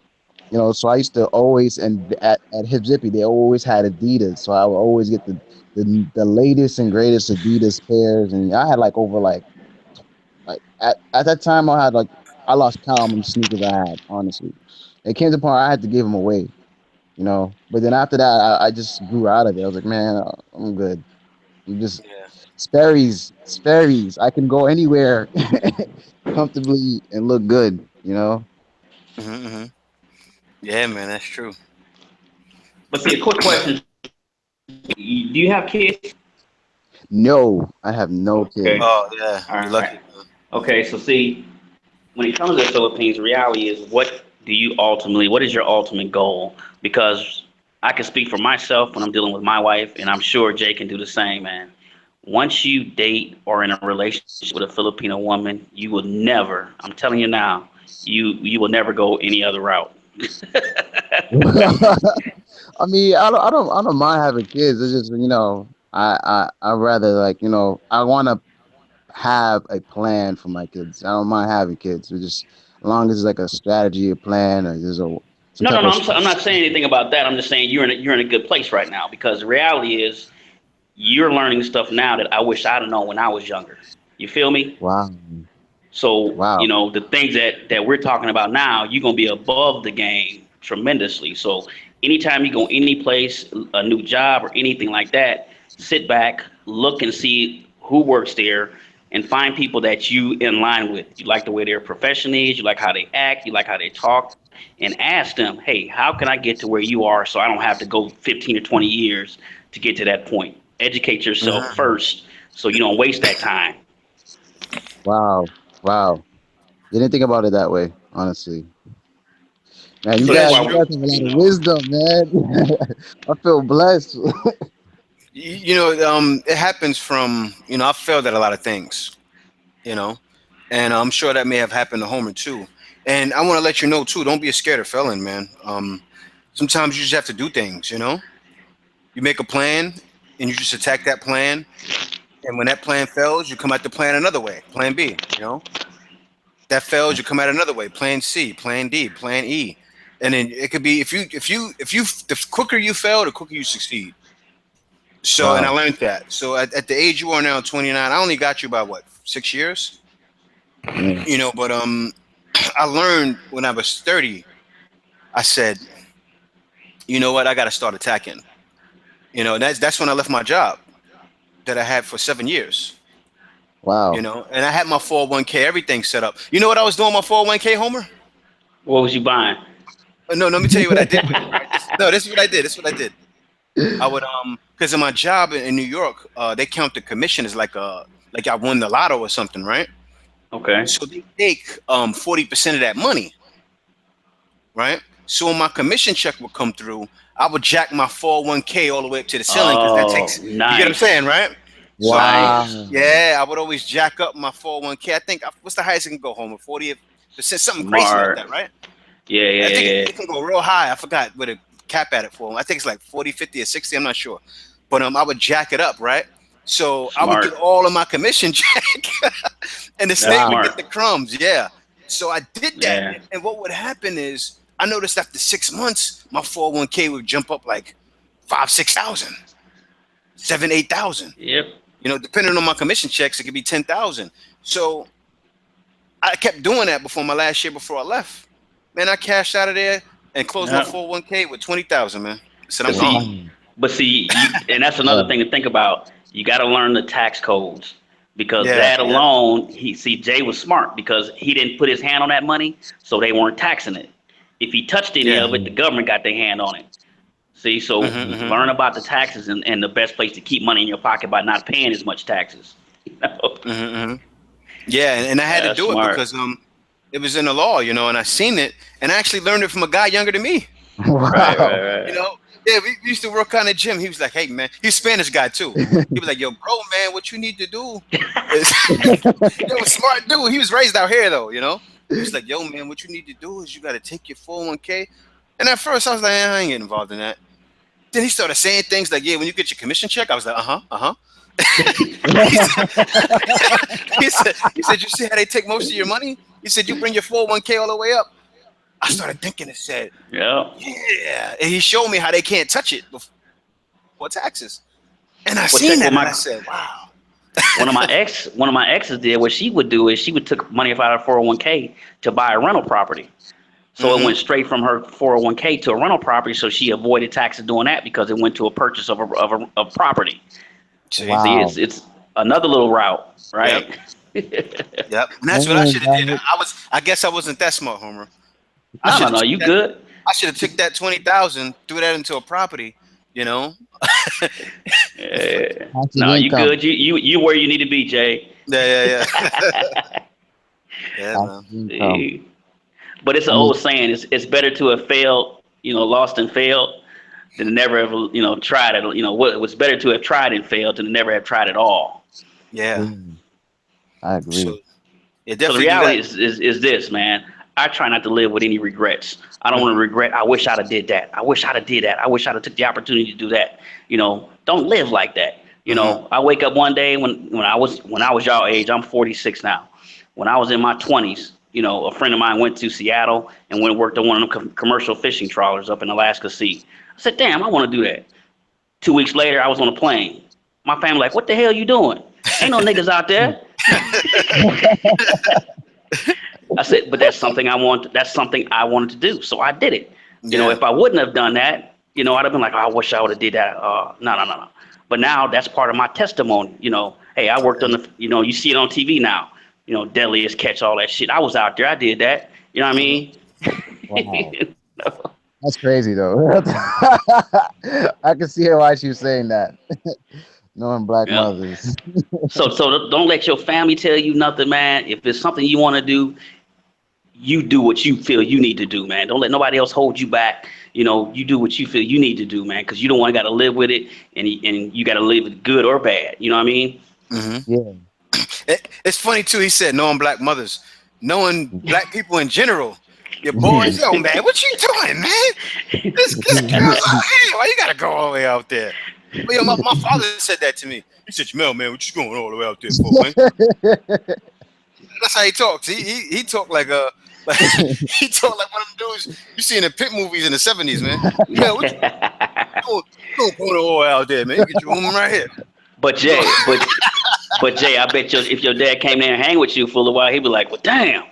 so I used to always, and at Hip Zippy they always had Adidas, so I would always get the latest and greatest Adidas pairs, and I had like over at that time I had like, I lost count how many sneakers I had, honestly. It came to the point I had to give them away. But then after that, I just grew out of it. I was like, man, I'm good. I'm just Yeah. Sperry's. I can go anywhere comfortably and look good. Hmm. Yeah, man, that's true. but see, a quick question: do you have kids? No, I have no Okay. kids. Oh yeah, All you're right. lucky. Okay. So see, when it comes to the Philippines, the reality is what is your ultimate goal? Because I can speak for myself when I'm dealing with my wife, and I'm sure Jay can do the same, man. Once you date or in a relationship with a Filipino woman, you will never, I'm telling you now, you will never go any other route. I mean, I don't mind having kids. It's just I rather like I want to have a plan for my kids. I don't mind having kids. It's just as long as it's like a strategy, a plan, or there's some No, no, type no. of I'm not saying structure. anything about that. I'm just saying you're in a good place right now because the reality is you're learning stuff now that I wish I'd have known when I was younger. You feel me? Wow. So, Wow. the things that we're talking about now, you're gonna be above the game tremendously. So anytime you go any place, a new job or anything like that, sit back, look and see who works there and find people that you in line with. You like the way their profession is, you like how they act, you like how they talk, and ask them, hey, how can I get to where you are so I don't have to go 15 or 20 years to get to that point? Educate yourself Hmm. first so you don't waste that time. Wow. Wow. Didn't think about it that way, honestly. Man, So that's Yeah, why you we, guys have a lot of wisdom, man. I feel blessed. it happens from, I failed at a lot of things, you know, and I'm sure that may have happened to Homer too. And I want to let you know too, don't be scared of failing, man. Sometimes you just have to do things, You make a plan and you just attack that plan. And when that plan fails, you come at the plan another way, plan B, That fails, you come at another way, plan C, plan D, plan E. And then it could be the quicker you fail, the quicker you succeed. So, and I Wow. learned that. So at the age you are now, 29, I only got you by what, 6 years? Yeah. But I learned when I was 30, I said, you know what, I got to start attacking. That's when I left my job that I had for 7 years. Wow. And I had my 401k, everything set up. You know what I was doing my 401k, Homer? what was you buying? No, let me tell you what I did with it. Right? This is what I did. This is what I did. I would because in my job in New York, they count the commission as like I won the lotto or something, right? Okay. So they take 40% of that money, right? So when my commission check would come through, I would jack my 401k all the way up to the ceiling because that Oh, takes, you get what I'm saying, nice. right? So Nice. Wow. yeah, I would always jack up my 401k. I think what's the highest it can go, Homer? 40%, something crazy like Smart. that, right? Yeah, yeah, I think yeah, it can go real high. I forgot what the cap at it for. I think it's like 40, 50, or 60. I'm not sure. But I would jack it up, right? So I would get smart. all of my commission jack, and the That's state Wow. would get smart. the crumbs. Yeah. So I did that, Yeah. and what would happen is I noticed after 6 months, my 401k would jump up like 5, 6,000, 7, 8,000. Yep. Depending on my commission checks, it could be 10,000. So I kept doing that before my last year before I left. Man, I cashed out of there and closed my Yeah. 401k with 20,000. Man, I said I'm But gone. see, Wow. and that's another thing to think about. You got to learn the tax codes because Yeah, that yeah. alone, Jay was smart because he didn't put his hand on that money, so they weren't taxing it. If he touched any Yeah. of it, the government got their hand on it. See, so Hmm. Hmm. learn about the taxes and the best place to keep money in your pocket by not paying as much taxes. You know? Hmm. Hmm. Yeah, and I had to That's do it smart. because it was in the law, and I seen it, and I actually learned it from a guy younger than me. Right, Wow. right, You right. know, yeah, we used to work on the gym. He was like, "Hey, man," he's a Spanish guy too. He was like, "Yo, bro, man, what you need to do is," yo, smart dude. He was raised out here though. He was like, "Yo, man, what you need to do is you got to take your 401k." And at first, I was like, I ain't getting involved in that. Then he started saying things like, "Yeah, when you get your commission check," I was like, "Uh huh, uh huh." he said, he said, "You see how they take most of your money?" He said, "You bring your 401k all the way up." I started thinking and said, Yeah. "Yeah," and he showed me how they can't touch it before taxes. And I seen that, and I Well, said, check what "Wow." one of my exes did. What she would do is she would took money out of her 401k to buy a rental property. So it Mm-hmm. went straight from her 401k to a rental property. So she avoided taxes doing that because it went to a purchase of property. See, See, Wow. it's another little route, yep, right? yep, and that's what I Man, should have did. that- I guess I wasn't that smart, Homer. I No, should no, have no. took You that. good? I should have took that 20,000, threw that into a property. You know. passive No, you income. good. You where you need to be, Jay. Yeah, yeah, yeah. Yeah, man. Passive income. See? But it's an I mean, old saying. It's better to have failed, lost and failed, than to never have, tried it. What's better to have tried and failed than to never have tried at all. Yeah. yeah, I So agree. yeah, So the definitely do reality that. is this, man. I try not to live with any regrets. I don't want to regret. I wish I'd have did that. I wish I'd have did that. I wish I'd have took the opportunity to do that. Don't live like that. Hmm. I wake up one day when I was y'all age. I'm 46 now. When I was in my 20s, a friend of mine went to Seattle and went and worked on one of them commercial fishing trawlers up in Alaska Sea. I said, damn, I want to do that. 2 weeks later, I was on a plane. My family like, what the hell you doing? Ain't no niggas out there. I said, but that's something I want. That's something I wanted to do, so I did it. Yeah. If I wouldn't have done that, I'd have been like, oh, I wish I would have did that. No, no, no, no. But now that's part of my testimony. Hey, I worked on the. You see it on TV now. Deadliest catch, all that shit. I was out there. I did that. You know what I Hmm. mean? Wow. That's crazy though. I can see why she was saying that. Knowing black Yeah. mothers. So don't let your family tell you nothing, man. If it's something you want to do, you do what you feel you need to do, man. Don't let nobody else hold you back. You do what you feel you need to do, man, because you don't want to got to live with it, and you got to live it good or bad. You know what I mean? Hmm. Yeah. It's funny too. He said knowing black mothers, knowing black people in general. Your boys, yo man, what you doing, man? This girl's out here. Why you gotta go all the way out there? But yo, my father said that to me. He said, Jamel, man, what you going all the way out there for, man? That's how he talks. He talked like like he talked like one of them dudes you see in the pit movies in the '70s, man. Man, what you doing going all the way out there, man? You get your woman right here. but You know? Jay, but Jay, I bet you if your dad came there and hang with you for a little while, he'd be like, well, damn.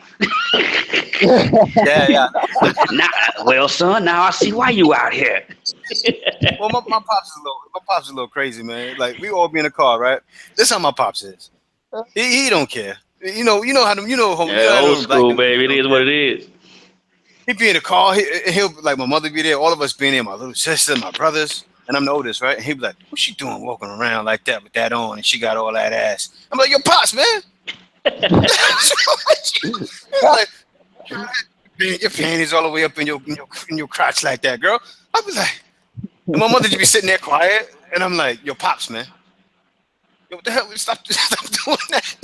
Yeah, yeah. Now, well, son, now I see why you out here. Well, my pops is a little crazy, man. Like we all be in a car, right? This how my pops is. He don't care. How them Yeah, how old them black school, dudes baby. It don't is what care. it is. He be in the car. He'll like my mother be there. All of us being there. My little sister, my brothers, and I'm the oldest, right? And he'll be like, "What's she doing, walking around like that with that on?" And she got all that ass. I'm like, "Your pops, man." He's like, your panties all the way up in your crotch like that, girl. I be like, and my mother just be sitting there quiet, and I'm like, "Your pops, man." Yo, what the hell? Stop doing that.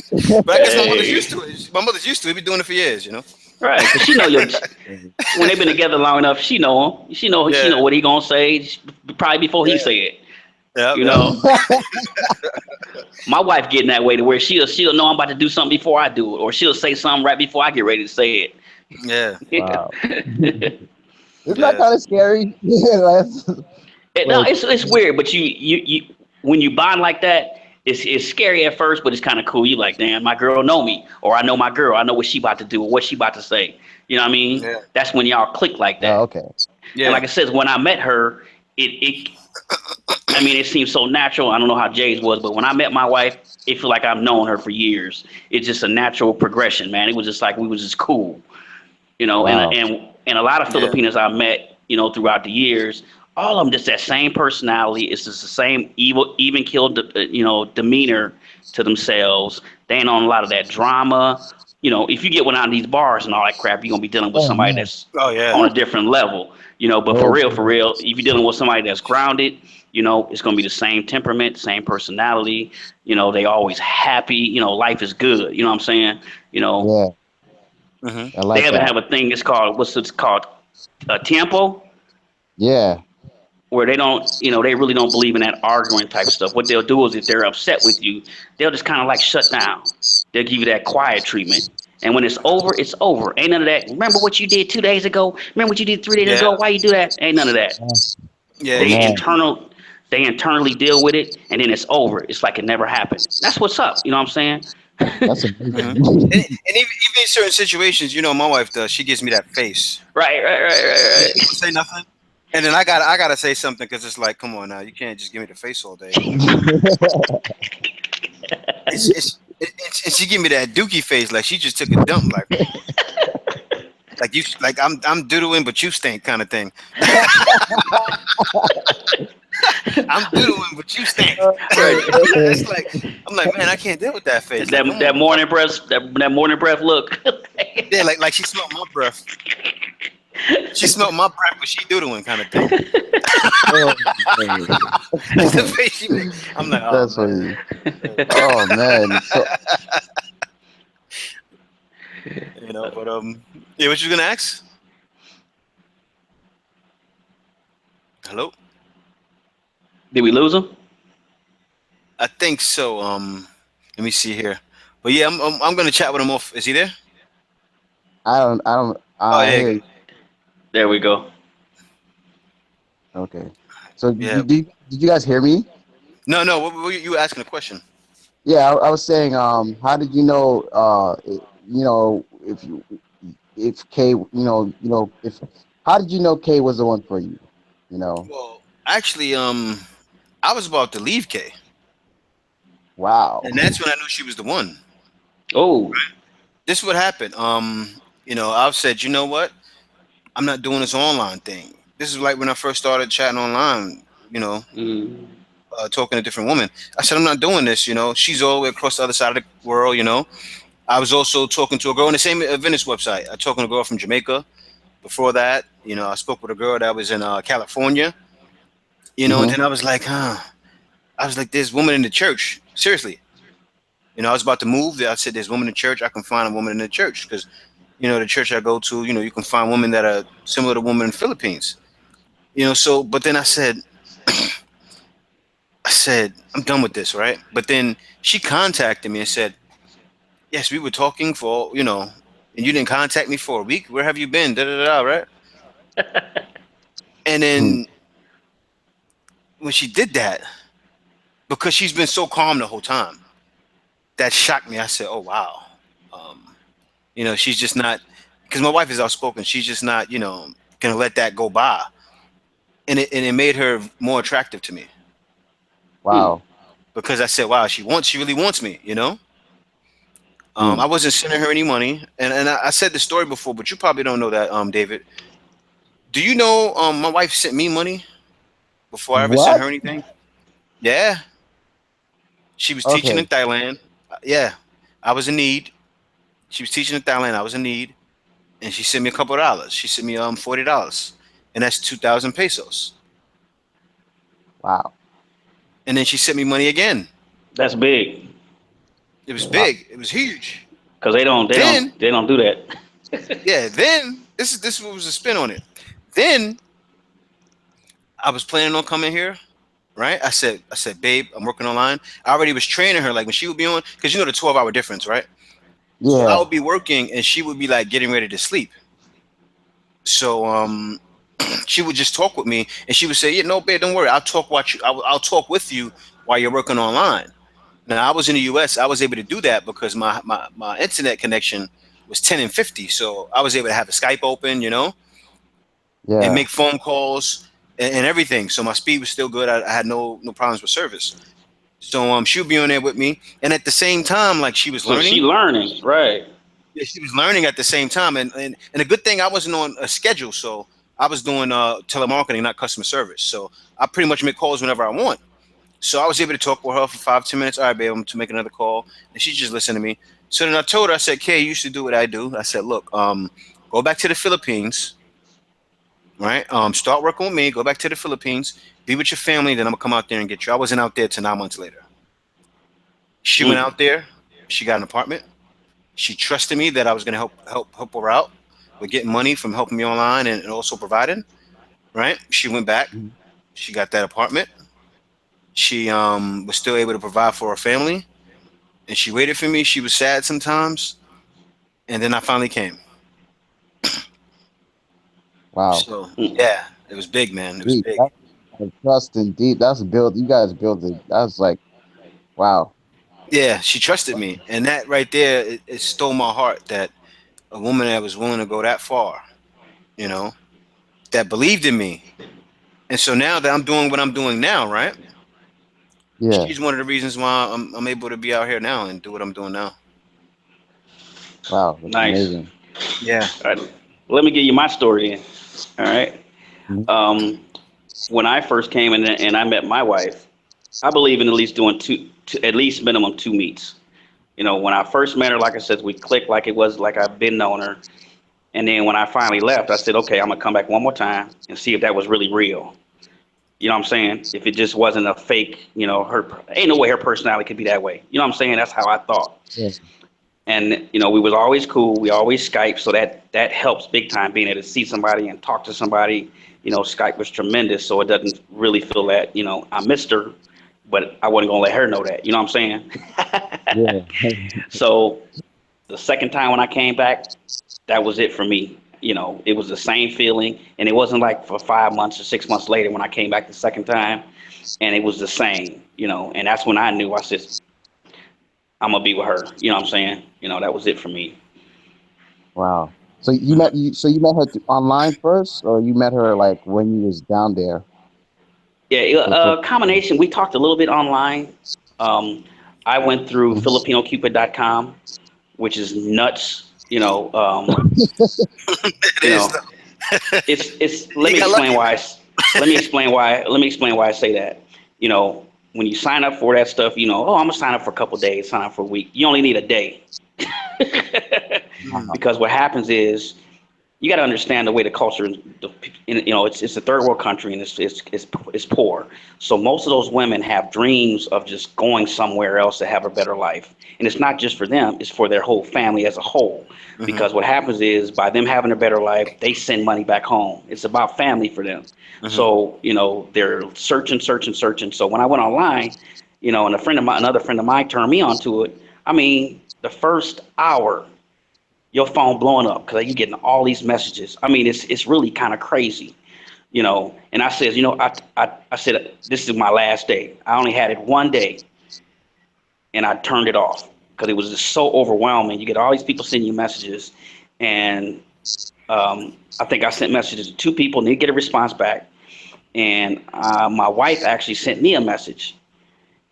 But I guess my mother's used Hey, to it. My mother's used to it. Been doing it for years. right? Because she know your when they've been together long enough, she know him. She know Yeah. what he gonna say. Probably before he Yeah. say it. Yep. You Yep. know, my wife getting that way to where she'll know I'm about to do something before I do it, or she'll say something right before I get ready to say Yeah. Wow. it. Isn't that Yeah. kind of scary? Yeah, that's No, like it's weird, but you when you bond like that, it's scary at first, but it's kind of cool. You like, damn, my girl know me, or I know my girl. I know what she about to do, or what she about to say. You know what I mean? Yeah. That's when y'all click like oh, that. okay. And Yeah. like I said, when I met her, it I mean, it seemed so natural. I don't know how Jay's was, but when I met my wife, it feel like I've known her for years. It's just a natural progression, man. It was just like we was just cool, and Wow. and a lot of Yeah. Filipinos I met, throughout the years, all of them just that same personality. It's just the same evil, even killed, demeanor to themselves. They ain't on a lot of that drama. If you get one out of these bars and all that crap, you're gonna be dealing with Oh somebody man. that's Oh yeah. on a different level. But Oh for boy. real, if you're dealing with somebody that's grounded, it's gonna be the same temperament, same personality. They always happy. Life is good. You know what I'm saying? You know, Yeah, Hmm. I they like even that. have a thing. It's called what's it's called a tempo, Yeah. where they don't, they really don't believe in that arguing type stuff. What they'll do is if they're upset with you, they'll just kind of like shut down. They'll give you that quiet treatment. And when it's over, it's over. Ain't none of that. Remember what you did 2 days ago? Remember what you did 3 days Yeah. ago? Why you do that? Ain't none of that. Oh, Yeah. oh They man, internal, they internally deal with it, and then it's over. It's like it never happened. That's what's up. You know what I'm saying? that's Hmm. amazing. And even in certain situations, my wife does. She gives me that face. Right, right, right, Yeah, right, she don't say nothing. And then I gotta say something because it's like, come on now, you can't just give me the face all day. And she give me that dookie face, like she just took a dump, like you, like I'm doodling, but you stink, kind of thing. I'm doodling, but you stink. right. It's like I'm like, man, I can't deal with that face. It's Like, that come on, bro. morning breath, that morning breath look. Yeah, like she smelled my breath. She smelled my breath, but she doodling, kind of thing. Oh, man. That's the face she make. I'm like, oh That's man. funny. Oh man. So But yeah, what you gonna ask? Hello. Did we lose him? I think so. Let me see here. But yeah, I'm gonna chat with him off. Is he there? I don't Oh, I there you hear go. you. There we go. Okay. So Yeah. did you guys hear me? No, no. You were asking a question. Yeah, I was saying, how did you know, if K, if how did you know K was the one for you? You know, Well, actually, I was about to leave K, wow. and that's when I knew she was the one. Oh. This is what happened. I said, you know what? I'm not doing this online thing. This is like when I first started chatting online. You know, Mm. talking to different women. I said, I'm not doing this. She's all the way across the other side of the world. I was also talking to a girl on the same Venice website. I talked to a girl from Jamaica. Before that, I spoke with a girl that was in California. And Hmm. then I was like, huh. I was like, there's woman in the church. Seriously. I was about to move. I said, there's woman in the church. I can find a woman in the church because, the church I go to, you can find women that are similar to women in the Philippines. So, but then I said, I'm done with this, right? But then she contacted me and said, yes, we were talking for, and you didn't contact me for a week. Where have you been? Da da da, da, right? And Hmm. then when she did that, because she's been so calm the whole time, that shocked me. I said, oh, wow. Um, she's just not, because my wife is outspoken. She's just not, going to let that go by. And it made her more attractive to me Mm. Wow. because I said, wow, she really wants me. I Hmm. wasn't sending her any money. And I said the story before, but you probably don't know that, David. Do you know my wife sent me money before I ever sent What? her anything? Yeah. She was teaching in Okay. Thailand. Yeah. I was in need. She was teaching in Thailand. I was in need. And she sent me a couple of dollars. She sent me $40. And that's 2,000 pesos. Wow. And then she sent me money again. That's big It was Wow. big. It was huge. because they don't they Then, don't they don't do that. yeah, then this was a spin on it. Then I was planning on coming here, right? I said, babe, I'm working online. I already was training her like when she would be on, because the 12-hour difference, right? So I Yeah. would be working and she would be like getting ready to sleep. So she would just talk with me and she would say, yeah, no, babe, don't worry. I'll talk with you while you're working online. Now I was in the US, I was able to do that because my internet connection was 10 and 50. So I was able to have a Skype open, and Yeah. make phone calls and everything. So my speed was still good. I had no problems with service. So she would be on there with me. And at the same time, like she was So she learning. learning, right? Yeah, she was learning at the same time. And a good thing I wasn't on a schedule, so I was doing telemarketing, not customer service. So I pretty much make calls whenever I want. So I was able to talk with her for 5, 10 minutes. All right, babe, I'm to make another call, and she just listened to me. So then I told her, I said, "Kay, you should do what I do." I said, "Look, go back to the Philippines, right? Start working with me. Go back to the Philippines, be with your family. Then I'm gonna come out there and get you." I wasn't out there till 9 months later. She went Mm. out there. She got an apartment. She trusted me that I was gonna help her out with getting money from helping me online and also providing. Right? She went back. Mhm. She got that apartment. She was still able to provide for her family, and she waited for me. She was sad sometimes, and then I finally came. Wow. So Mm. yeah, it was big, man. It was Deep. big. That's trust and deep. That's built. You guys built it. That's like, wow. Yeah, she trusted me, and that right there, it stole my heart. That a woman that was willing to go that far, you know, that believed in me. And so now that I'm doing what I'm doing now, right? Yeah. She's one of the reasons why I'm able to be out here now and do what I'm doing now. Wow. That's Nice. amazing. Yeah. All right. Let me give you my story then. All right. Mhm. Um, when I first came in and I met my wife, I believe in at least doing at least minimum two meets. When I first met her, like I said, we clicked like it was like I've been known her. And then when I finally left, I said, okay, I'm gonna come back one more time and see if that was really real. You know what I'm saying? If it just wasn't a fake, her ain't no way her personality could be that way. You know what I'm saying? That's how I thought. Yeah. And we was always cool. We always Skype, so that helps big time being able to see somebody and talk to somebody. Skype was tremendous, so it doesn't really feel that I missed her, but I wasn't gonna let her know that. You know what I'm saying? Yeah. So the second time when I came back, that was it for me. it was the same feeling, and it wasn't like for 5 months or 6 months later when I came back the second time, and it was the same, and that's when I knew. I said, I'm gonna be with her. You know what I'm saying? That was it for me. Wow. So you met her online first, or you met her like when you was down there? Yeah, combination. We talked a little bit online. Um, I went through Mhm. FilipinoCupid.com, which is nuts. It You is know, though. it's. Let You me got explain lucky, why. man. Let me explain why. Let me explain why I say that. When you sign up for that stuff, oh, I'm gonna sign up for a couple days, sign up for a week. You only need a day. Mm, Wow. Because what happens is you got to understand the way the culture is. It's a third world country, and it's poor. So most of those women have dreams of just going somewhere else to have a better life, and it's not just for them; it's for their whole family as a whole. mhm, Because what happens is by them having a better life, they send money back home. It's about family for them. mhm, So they're searching, searching, searching. So when I went online, and another friend of mine turned me onto it. I mean, the first hour your phone blowing up because you getting all these messages. I mean, it's really kind of crazy, And I said, I said this is my last day. I only had it one day, and I turned it off because it was just so overwhelming. You get all these people sending you messages, and I think I sent messages to two people and they get a response back. And my wife actually sent me a message,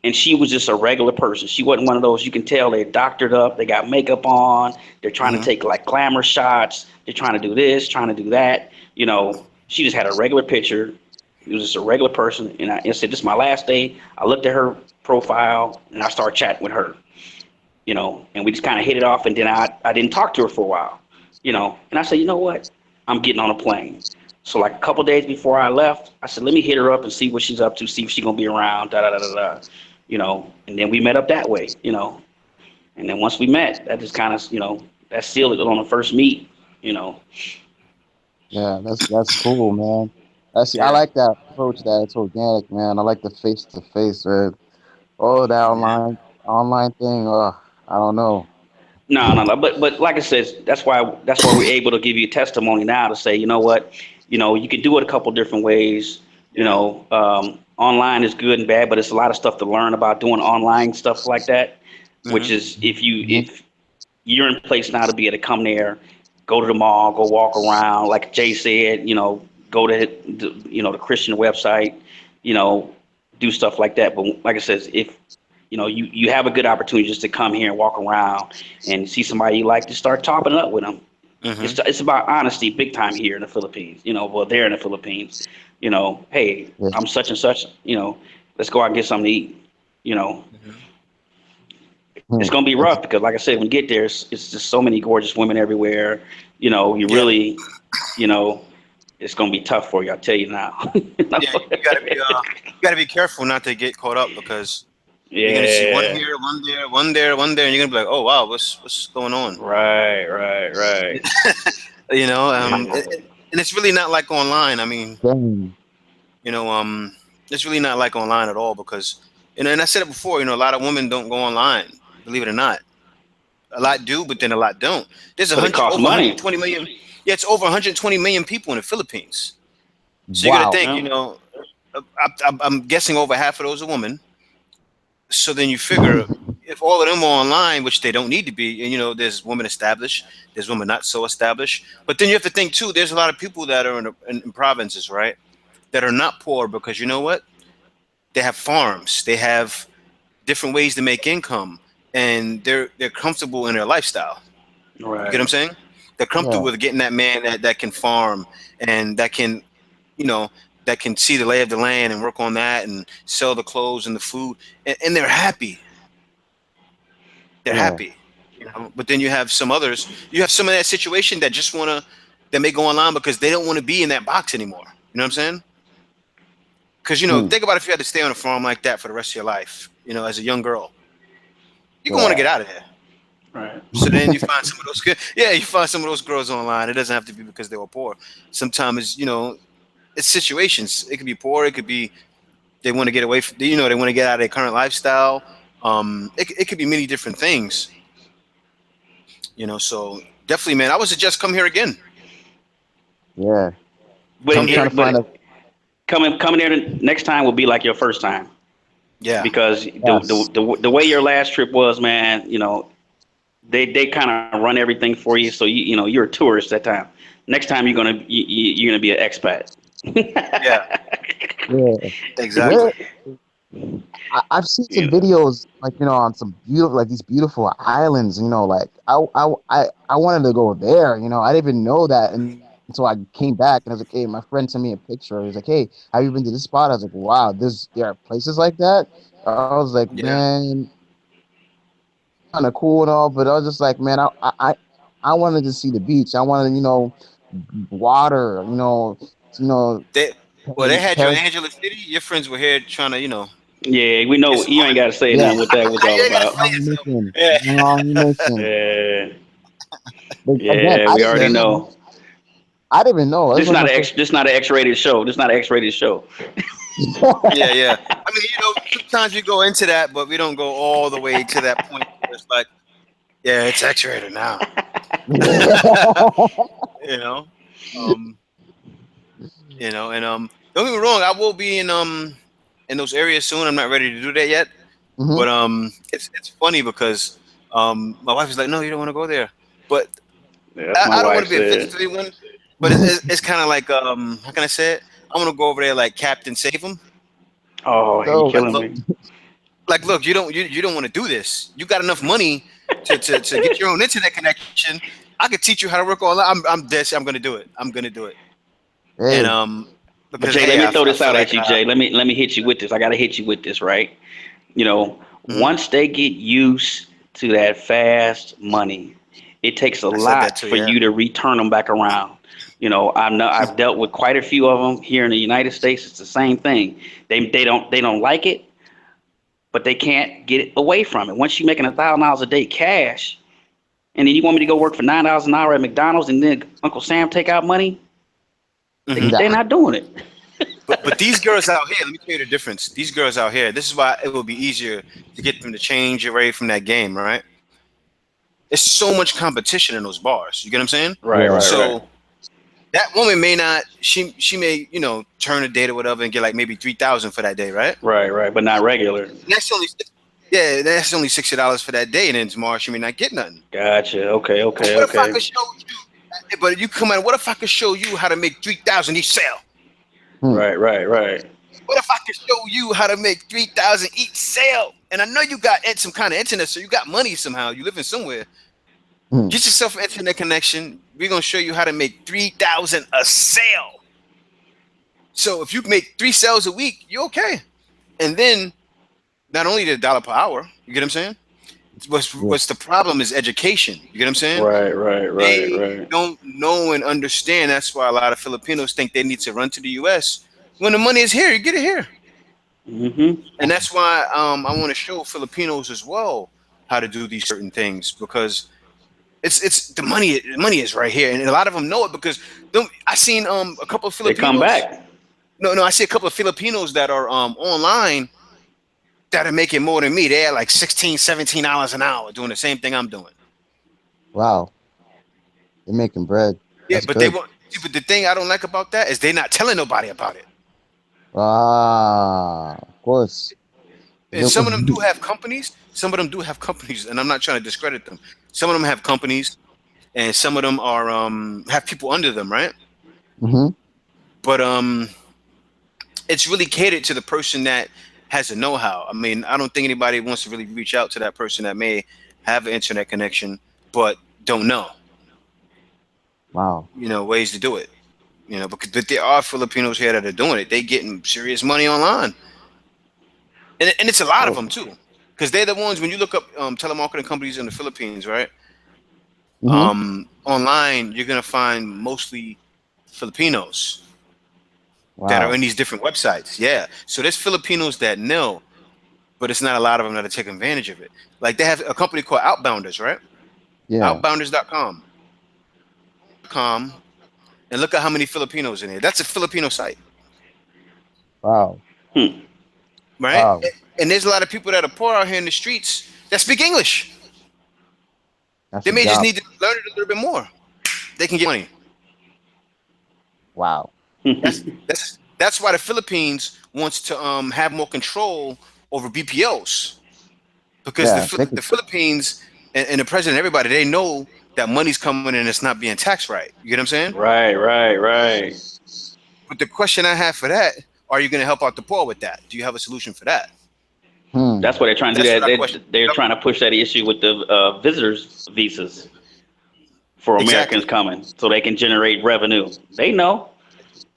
and she was just a regular person. She wasn't one of those you can tell they're doctored up, they got makeup on, they're trying to mhm, take like glamour shots, they're trying to do this, trying to do that. She just had a regular picture. It was just a regular person, and I said, "This is my last day." I looked at her profile and I started chatting with her, and we just kind of hit it off. And then I didn't talk to her for a while, and I said, "You know what? I'm getting on a plane." So like a couple days before I left, I said, "Let me hit her up and see what she's up to, see if she's gonna be around." Da da da da da. And then we met up that way. And then once we met, that just kind of that sealed it on the first meet. You know. Yeah, that's cool, man. I yeah, like that approach. That it's organic, man. I like the face to face. Oh, that yeah, online thing. I don't know. No, no, no. But like I said, that's why we're able to give you a testimony now to say, you know what, you can do it a couple different ways. yeah, Online is good and bad, but it's a lot of stuff to learn about doing online stuff like that. Which mhm, is if you Hmm. if you're in place now to be able to come there, go to the mall, go walk around, like Jay said, go to the Christian website, you know, do stuff like that. But like I said, if you have a good opportunity just to come here and walk around and see somebody you like, to start topping it up with them. mhm, It's about honesty, big time here in the Philippines. Well, there in the Philippines. Hey, Yeah. I'm such and such. Let's go out and get something to eat. You know, mhm. it's Hmm. gonna be That's rough because, like I said, when you get there, it's just so many gorgeous women everywhere. You Yeah, really, you know, it's gonna be tough for you. I'll tell you now. yeah. You gotta be careful not to get caught up because you're gonna see one Yeah. here, one there, one there, one there, and you're gonna be like, oh wow, what's going on? Right. Right. Right. Yeah. And it's really not like online. I mean, dang. you know, it's really not like online at all because, and I said it before, a lot of women don't go online, believe it or not. A lot do, but then a lot don't. There's But it costs over money. 120 million. Yeah, it's over 120 million people in the Philippines. So you got to Wow. think, Yeah. I'm guessing over half of those are women. So then you figure if all of them are online, which they don't need to be, and there's women established, there's women not so established. But then you have to think too. There's a lot of people that are in provinces, right, that are not poor because you know what? They have farms. They have different ways to make income, and they're comfortable in their lifestyle. You get what I'm Right. saying? They're comfortable Yeah. with getting that man that can farm and you know, that can see the lay of the land and work on that and sell the clothes and the food, and they're happy. They're Yeah. happy. But then you have some others. You have some of that situation that just wanna that may go online because they don't want to be in that box anymore. You know what I'm saying? Because Hmm. think about if you had to stay on a farm like that for the rest of your life. As a young girl, you're gonna want to Yeah. get out of there. Right. So then you find some of those yeah, you find some of those girls online. It doesn't have to be because they were poor. Sometimes, it's situations. It could be poor, it could be they want to get away from they want to get out of their current lifestyle. It could be many different things. So definitely, man, I would suggest come here again. Yeah. But I'm Come trying here. to find a coming there next time will be like your first time Yeah. because yes. the way your last trip was, man, they kind of run everything for you, so you're a tourist that time. Next time you're gonna be an expat. Yeah. Yeah. Exactly. Where I've seen some you know. videos like on some beautiful like these beautiful islands. Like I wanted to go there. I didn't even know that until I came back and I was like, hey, my friend sent me a picture. He was like, hey, have you been to this spot? I was like, wow, there are places like that. I was like, Yeah. man, kind of cool and all, but I was just like, man, I wanted to see the beach. I wanted, water. You know, They well, they had you in Paris. Angela City. Your friends were here trying to, Yeah, we get know some you ain't got to money. say Yeah, nothing with that. What You y'all ain't gotta about? say wrong it, so mission, yeah. wrong mission. Yeah, But again, yeah, we already know. I didn't even know. That's one of my first. This not an X-rated show. This not an X-rated show. Yeah, yeah. I mean, sometimes we go into that, but we don't go all the way to that point where it's like, yeah, it's X-rated now. you know, um, and don't get me wrong, I will be in those areas soon. I'm not ready to do that yet, Hmm. but it's funny because my wife is like, no, you don't want to go there, but Yeah, that's my I don't want wife to be offensive said. to anyone, but it's kind of like how can I say it? I want to go over there like Captain Save 'em. Oh, you So, Like, killing look, me. you don't want to do this. You got enough money to get your own internet connection. I could teach you how to work online. I'm this. I'm gonna do it. I'm gonna do it. And hey, But because Jay, let hey, me throw I this feel out like at you, Jay. Let me hit you with this. I gotta hit you with this, right? You know, mhm, once they get used to that fast money, it takes a I said that lot too. for Yeah. you to return them back around. I've dealt with quite a few of them here in the United States. It's the same thing. They don't like it, but they can't get away from it. Once you're making $1,000 a day cash, and then you want me to go work for $9 an hour at McDonald's, and then Uncle Sam take out money, hmm they're nah. not doing it. But these girls out here, let me tell you the difference. These girls out here, this is why it will be easier to get them to change away from that game, right? There's so much competition in those bars. You get what I'm saying? Right, Yeah. right, So right, that woman may not. She may turn a date or whatever and get like maybe 3,000 for that day, right? right. But not regular. And yeah, that's only $60 for that day, and then tomorrow she may not get nothing. Gotcha. Okay, But okay, what if I okay. could show you? But you come out. What if I could show you how to make 3,000 each sale? Hmm. Right. What if I could show you how to make 3,000 each sale? And I know you got some kind of internet, so you got money somehow. You living somewhere. Hmm. Get yourself an internet connection. We're gonna show you how to make 3,000 a sale. So if you make 3 sales a week, you're okay. And then not only the dollar per hour, you get what I'm saying? Yeah. What's the problem is education. You get what I'm saying? Right. They don't know and understand. That's why a lot of Filipinos think they need to run to the U.S. When the money is here, you get it here. Mm-hmm. And that's why I want to show Filipinos as well how to do these certain things because it's the money. The money is right here, and a lot of them know it because I seen a couple of They come Filipinos. back. No, I see a couple of Filipinos that are online that are making more than me. They're like 16, $17 an hour doing the same thing I'm doing. Wow. They're making bread. Yeah, That's but they good. won't. See, but the thing I don't like about that is they're not telling nobody about it. Of course. And some of them do have companies. Some of them do have companies, and I'm not trying to discredit them. Some of them have companies, and some of them are have people under them, right? Hmm. But it's really catered to the person that has the know-how. I mean, I don't think anybody wants to really reach out to that person that may have an internet connection but don't know, Wow. ways to do it. Because but there are Filipinos here that are doing it. They getting serious money online, and it's a lot of Oh. them too. Because they're the ones when you look up telemarketing companies in the Philippines, right? Hmm. Online, you're gonna find mostly Filipinos that are in Wow. these different websites. Yeah, so there's Filipinos that know, but it's not a lot of them that are taking advantage of it. Like they have a company called Outbounders, right? Yeah. Outbounders.com. And look at how many Filipinos in there. That's a Filipino site, Wow. Hmm. right? Wow. And there's a lot of people that are poor out here in the streets that speak English. That's They a may just job. need to learn it a little bit more. They can get money. Wow. That's why the Philippines wants to have more control over BPOs, because Yeah, they The could. Philippines and the president, everybody, they know that money's coming in and it's not being taxed right. You get what I'm saying? Right, right, right. But the question I have for that: are you going to help out the poor with that? Do you have a solution for that? That's Hmm. why they're trying to do That's what that. I question. They're Yep. trying to push that issue with the visitors visas for Americans Exactly. coming, so they can generate revenue. They know.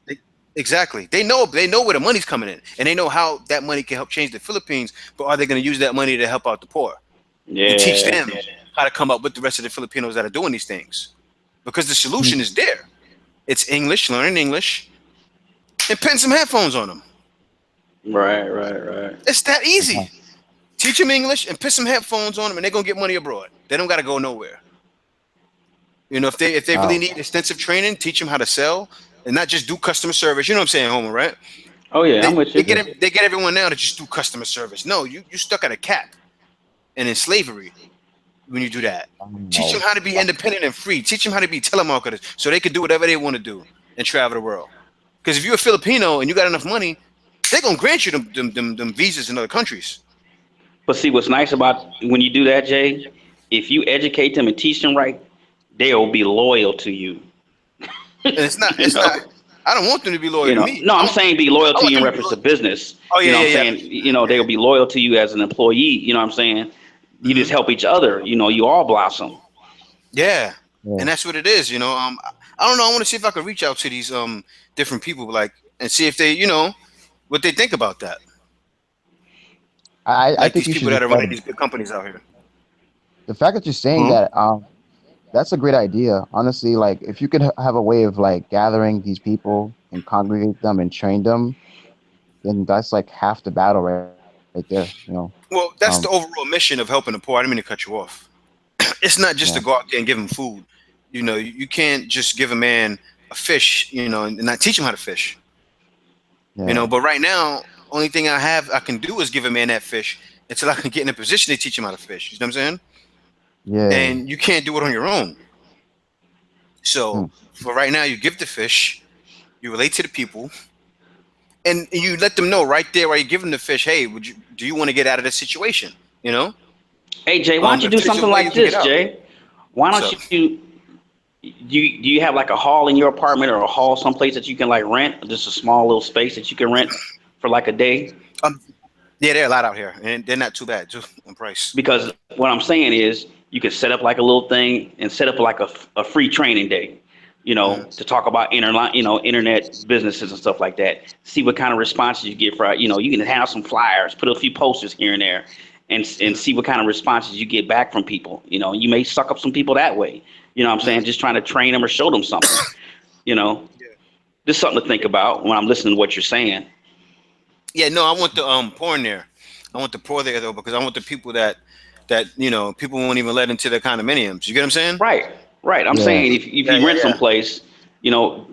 They- Exactly. They know where the money's coming in, and they know how that money can help change the Philippines. But are they going to use that money to help out the poor and teach Yeah. them how to come up with the rest of the Filipinos that are doing these things? Because the solution is there. It's English, learning English, and putting some headphones on them. Right, right, right. It's that easy. Uh-huh. Teach them English and put some headphones on them, and they're gonna get money abroad. They don't got to go nowhere. If they really Wow. need extensive training, teach them how to sell and not just do customer service. You know what I'm saying, Homer? Right? Oh yeah, I'm They with they you. get Yeah. they get everyone now to just do customer service. No, you stuck at a cap and in slavery when you do that. Teach them No. how to be independent and free. Teach them how to be telemarketers so they can do whatever they want to do and travel the world. Because if you're a Filipino and you got enough money, they're gonna grant you them visas in other countries. But see, what's nice about when you do that, Jay, if you educate them and teach them right, they'll be loyal to you. And it's not you it's not. know, I don't want them to be loyal to me. No, I'm saying be loyal I to want you in them to be reference loyal. to business. Oh You yeah, know what yeah, I'm yeah. I saying? know what you mean. Yeah. They'll be loyal to you as an employee. You know what I'm saying? You just Hmm. help each other. You all blossom. Yeah, Yeah. and that's what it is. I don't know. I want to see if I could reach out to these different people, like, and see if they, what they think about that. I Like think these you people should that just are try running to. these big companies out here. The fact that you're saying Huh? that, that's a great idea. Honestly, like if you could have a way of like gathering these people and congregate them and train them, then that's like half the battle right there. Well, that's the overall mission of helping the poor. I didn't mean to cut you off. It's not just Yeah, to go out there and give them food. You can't just give a man a fish, and not teach him how to fish. yeah, But right now, only thing I can do is give a man that fish until I can get in a position to teach him how to fish. You know what I'm saying? yeah. And you can't do it on your own. So Hmm. for right now, you give the fish, you relate to the people, and you let them know right there while you give them the fish. Hey, do you want to get out of this situation? You know, Hey Jay, why don't you if do there's a something way you like can get this, out. Jay? Why What's don't up? do you have like a hall in your apartment or a hall someplace that you can like rent, just a small little space that you can rent for like a day? Um, yeah, they're a lot out here, and they're not too bad too on price. Because what I'm saying is you can set up like a little thing and set up like a free training day, Hmm. to talk about internet businesses and stuff like that. See what kind of responses you get for, you can have some flyers, put a few posters here and there, and see what kind of responses you get back from people. You may suck up some people that way. You know what I'm saying? Hmm. Just trying to train them or show them something. You know, Yeah. just something to think about when I'm listening to what you're saying. Yeah, no, I want the poor in there. I want the poor there though, because I want the people that people won't even let into their condominiums. You get what I'm saying? Right, right. I'm Yeah, saying if Yeah, you yeah, rent yeah. someplace, you know,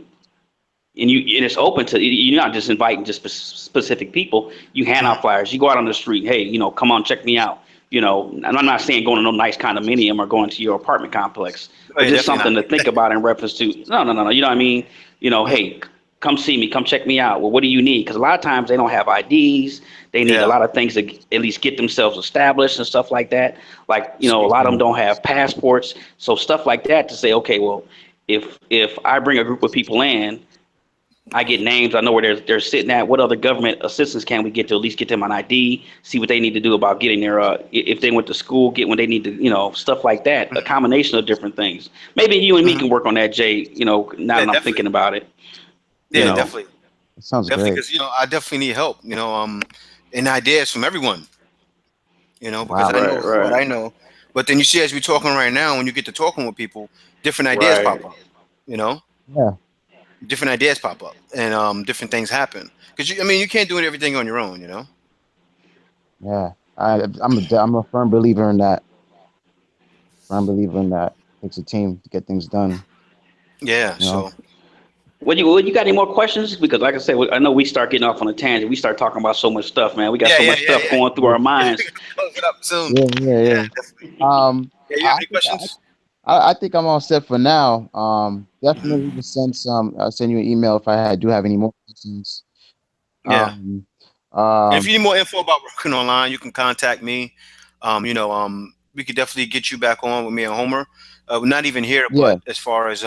and it's open to, you're not just inviting just specific people. You hand Hmm. out flyers. You go out on the street. Hey, come on, check me out. And I'm not saying going to no nice condominium or going to your apartment complex, Oh but yeah, just definitely something not. to think about in reference to. No, no, no, no. You know what I mean? Mhm. Hey, come see me. Come check me out. Well, what do you need? Because a lot of times they don't have IDs. They need a Yeah. lot of things to at least get themselves established and stuff like that. Like, a See. lot of them yeah, don't have passports. So stuff like that to say, okay, well, if I bring a group of people in, I get names. I know where they're sitting at. What other government assistance can we get to at least get them an ID? See what they need to do about getting their if they went to school, get when they need to, stuff like that. A Hmm. combination of different things. Maybe you and me Hmm. can work on that, Jay. Now Yeah, that I'm definitely. thinking about it. You Yeah, know, definitely, it sounds definitely, great. because I definitely need help. And ideas from everyone. Because Wow. I right, know what right, I know. But then you see, as we're talking right now, when you get to talking with people, different ideas pop right. up. You know, Yeah, different ideas pop up, and different things happen. Because you can't do everything on your own. yeah. I'm a firm believer in that. Firm believer in that. Takes a team to get things done. Yeah. You know. So What you got any more questions? Because like I said, I know we start getting off on a tangent. We start talking about so much stuff, man. We got yeah, so yeah, much yeah, stuff yeah. going through Yeah, our Yeah, we minds. gotta close it up soon. yeah, yeah. Yeah, Yeah. definitely. Um, Yeah, you have I any think questions? I think I'm all set for now. Hmm. Definitely just send you an email if I do have any more questions. Yeah. Um, And if um, you need more info about working online, you can contact me. We could definitely get you back on with me and Homer. We're not even here, yeah, but as far as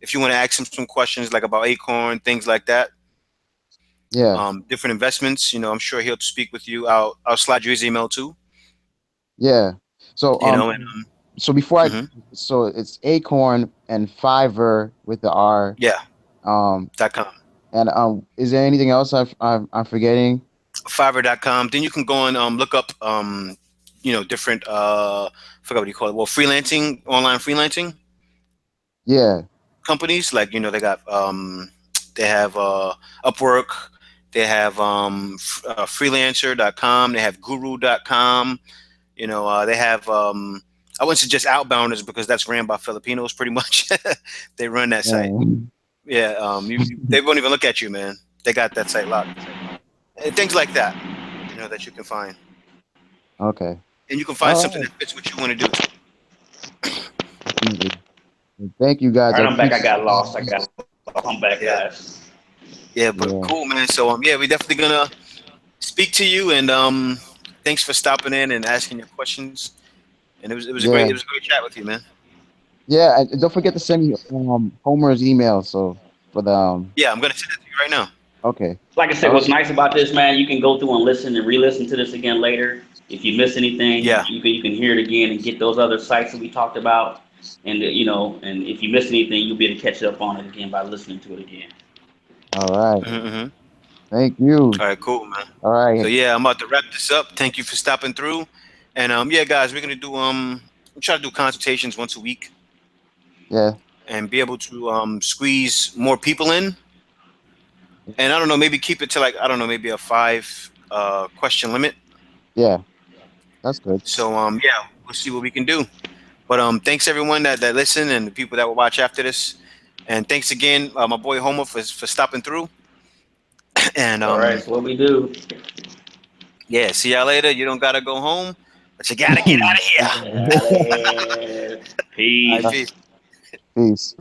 if you want to ask him some questions like about Acorn, things like that, yeah, different investments, I'm sure he'll speak with you. I'll slide you his email too. yeah. So And so before I mhm. so it's Acorn and Fiverr with the R. Yeah, Um, .com. and is there anything else I'm forgetting? Fiverr.com. Then you can go and look up different forgot what you call it. Well, freelancing, online freelancing Yeah, companies. Like, they got they have Upwork, they have freelancer.com, they have guru.com. They have I wouldn't suggest Outbounders because that's ran by Filipinos pretty much. They run that site. yeah. Yeah, they won't even look at you, man. They got that site locked. And things like that, that you can find. Okay. And you can find All something right. that fits what you want to do too. Definitely. Well, thank you All guys. I right, I'm back. I appreciate got lost. I got lost. I'm back, Yeah, guys. yeah, but Yeah, cool, man. So yeah, we're definitely gonna speak to you, and thanks for stopping in and asking your questions. And yeah, it was a great chat with you, man. yeah. And don't forget to send me Homer's email. So for the Yeah, I'm gonna send it to you right now. okay. Like I said, All right. what's nice about this, man, you can go through and listen and re-listen to this again later. If you miss anything, Yeah. you can hear it again and get those other sites that we talked about. And and if you miss anything, you'll be able to catch up on it again by listening to it again. All right. Mm-hmm. Thank you. All right, cool, man. All So right. yeah, I'm about to wrap this up. Thank you for stopping through. And yeah, guys, we're gonna do we try to do consultations once a week Yeah. and be able to squeeze more people in. And I don't know, maybe keep it to like, I don't know, maybe a five question limit. Yeah. That's good. So yeah, we'll see what we can do. But thanks everyone that listen and the people that will watch after this. And thanks again, my boy Homer for stopping through. And All right, so what we do. yeah, see y'all later. You don't gotta go home, but you gotta get out of here. Out of here. All right, Peace. peace. Peace.